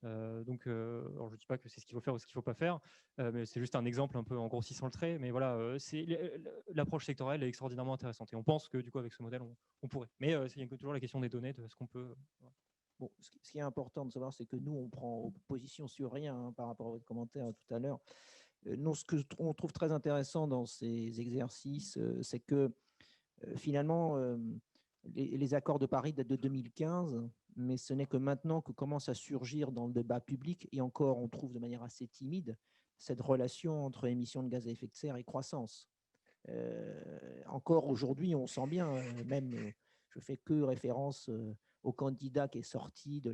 S5: Donc, alors je ne dis pas que c'est ce qu'il faut faire ou ce qu'il ne faut pas faire, mais c'est juste un exemple un peu en grossissant le trait. Mais voilà, l'approche sectorielle est extraordinairement intéressante. Et on pense que du coup, avec ce modèle, on pourrait. Mais il y a toujours la question des données, de ce qu'on peut.
S2: Bon, ce qui est important de savoir, c'est que nous, on prend position sur rien par rapport à votre commentaire tout à l'heure. Nous, ce qu'on trouve très intéressant dans ces exercices, c'est que finalement, les accords de Paris datent de 2015, mais ce n'est que maintenant que commence à surgir dans le débat public, et encore, on trouve de manière assez timide, cette relation entre émissions de gaz à effet de serre et croissance. Encore aujourd'hui, on sent bien, même je fais que référence au candidat qui est sorti de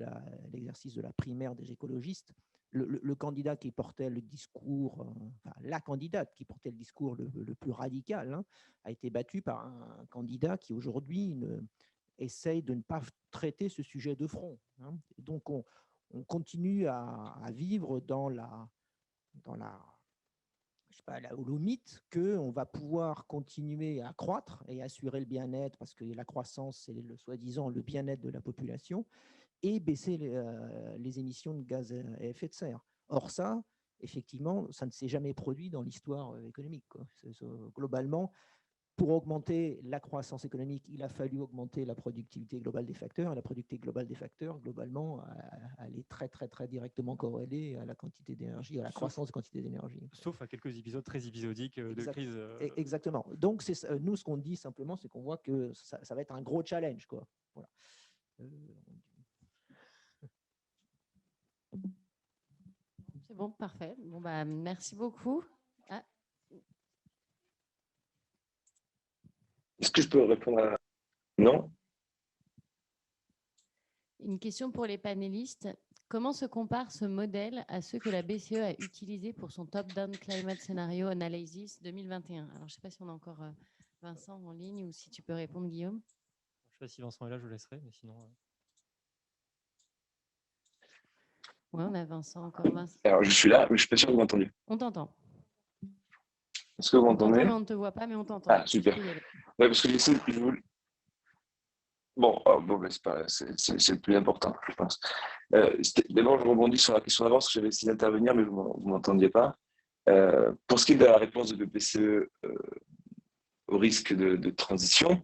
S2: l'exercice de la primaire des écologistes. Le candidat qui portait le discours, la candidate qui portait le discours le plus radical, a été battue par un candidat qui aujourd'hui essaye de ne pas traiter ce sujet de front. Donc on continue à vivre dans le mythe qu'on va pouvoir continuer à croître et assurer le bien-être, parce que la croissance, c'est soi-disant le bien-être de la population, et baisser les émissions de gaz à effet de serre. Or ça, effectivement, ça ne s'est jamais produit dans l'histoire économique, quoi. Globalement, pour augmenter la croissance économique, il a fallu augmenter la productivité globale des facteurs. Et la productivité globale des facteurs, globalement, elle est très, très, très directement corrélée à la quantité d'énergie, à la croissance de quantité d'énergie.
S5: Sauf à quelques épisodes très épisodiques de crise.
S2: Exactement. Donc, nous, ce qu'on dit simplement, c'est qu'on voit que ça va être un gros challenge, quoi. Voilà.
S1: C'est bon, parfait. Bon, bah, merci beaucoup. Ah.
S4: Est-ce que je peux répondre à... Non?
S1: Une question pour les panélistes. Comment se compare ce modèle à ceux que la BCE a utilisés pour son Top-Down Climate Scenario Analysis 2021? Alors, je ne sais pas si on a encore Vincent en ligne ou si tu peux répondre, Guillaume.
S5: Je ne sais pas si Vincent est là, je le laisserai, mais sinon...
S1: Oui, on a Vincent encore. Vincent.
S4: Alors, je suis là, mais je ne suis pas sûr que vous m'entendiez.
S1: On t'entend.
S4: Est-ce que vous m'entendez?
S1: On ne te voit pas, mais on t'entend.
S4: Ah, super. Ouais, parce que je voulais... Bon, c'est le plus important, je pense. D'abord, je rebondis sur la question d'avant, parce que j'avais essayé d'intervenir, mais vous ne m'entendiez pas. Pour ce qui est de la réponse de BPCE au risque de transition,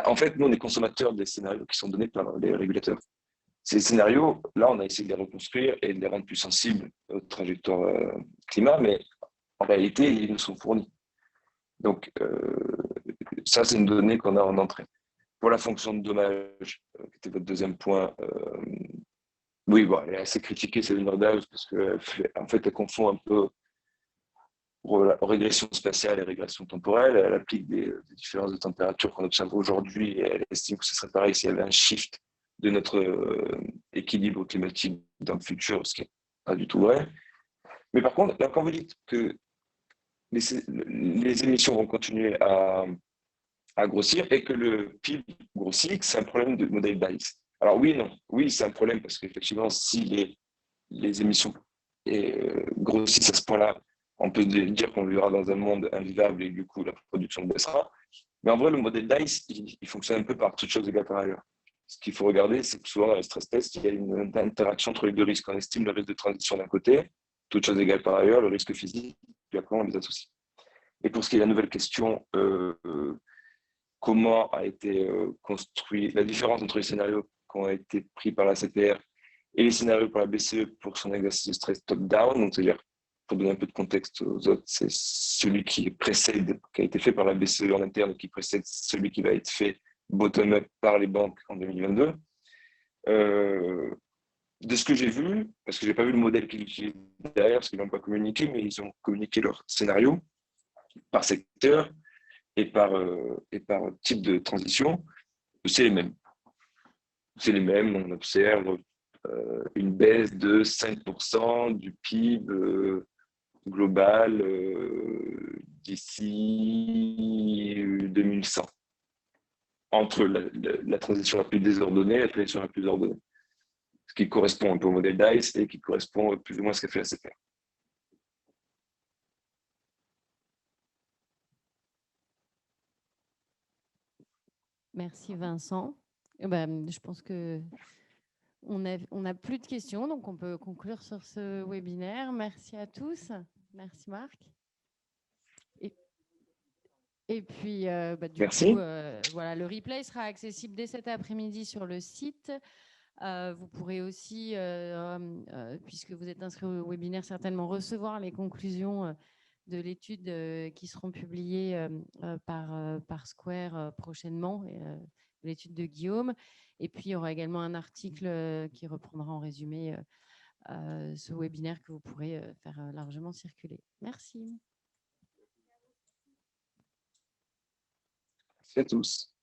S4: en fait, nous, on est consommateurs des scénarios qui sont donnés par les régulateurs. Ces scénarios, là, on a essayé de les reconstruire et de les rendre plus sensibles aux trajectoires climat, mais en réalité, ils nous sont fournis. Donc, ça, c'est une donnée qu'on a en entrée. Pour la fonction de dommage, qui était votre deuxième point, oui, bon, elle est assez critiquée, c'est Nordhaus, parce qu'en fait, elle confond un peu régression spatiale et régression temporelle. Elle applique des différences de température qu'on observe aujourd'hui et elle estime que ce serait pareil s'il y avait un shift de notre équilibre climatique dans le futur, ce qui n'est pas du tout vrai. Mais par contre, là, quand vous dites que les émissions vont continuer à grossir et que le PIB grossit, c'est un problème de modèle Dice. Alors oui et non. Oui, c'est un problème parce qu'effectivement, si les émissions grossissent à ce point-là, on peut dire qu'on vivra dans un monde invivable et du coup, la production baissera. Mais en vrai, le modèle Dice, il fonctionne un peu par toutes choses égales par ailleurs. Ce qu'il faut regarder, c'est que souvent dans les stress tests, il y a une interaction entre les deux risques. On estime le risque de transition d'un côté, toutes choses égales par ailleurs, le risque physique, puis après on les associe. Et pour ce qui est de la nouvelle question, comment a été construit la différence entre les scénarios qui ont été pris par la CPR et les scénarios par la BCE pour son exercice de stress top-down. Donc, c'est-à-dire, pour donner un peu de contexte aux autres, c'est celui qui précède, qui a été fait par la BCE en interne, qui précède celui qui va être fait bottom-up par les banques en 2022. De ce que j'ai vu, parce que je n'ai pas vu le modèle qu'ils utilisent derrière, parce qu'ils n'ont pas communiqué, mais ils ont communiqué leur scénario par secteur et par type de transition, c'est les mêmes. C'est les mêmes, on observe une baisse de 5% du PIB global d'ici 2100, entre la transition la plus désordonnée et la transition la plus ordonnée. Ce qui correspond un peu au modèle DICE et qui correspond plus ou moins à ce qu'a fait la CPR.
S1: Merci Vincent. Je pense que on a plus de questions, donc on peut conclure sur ce webinaire. Merci à tous. Merci Marc. Et puis, du
S4: Merci.
S1: coup, voilà, le replay sera accessible dès cet après-midi sur le site. Vous pourrez aussi, puisque vous êtes inscrit au webinaire, certainement recevoir les conclusions de l'étude qui seront publiées par Square prochainement, l'étude de Guillaume. Et puis, il y aura également un article qui reprendra en résumé ce webinaire que vous pourrez faire largement circuler. Merci.
S4: Merci à tous.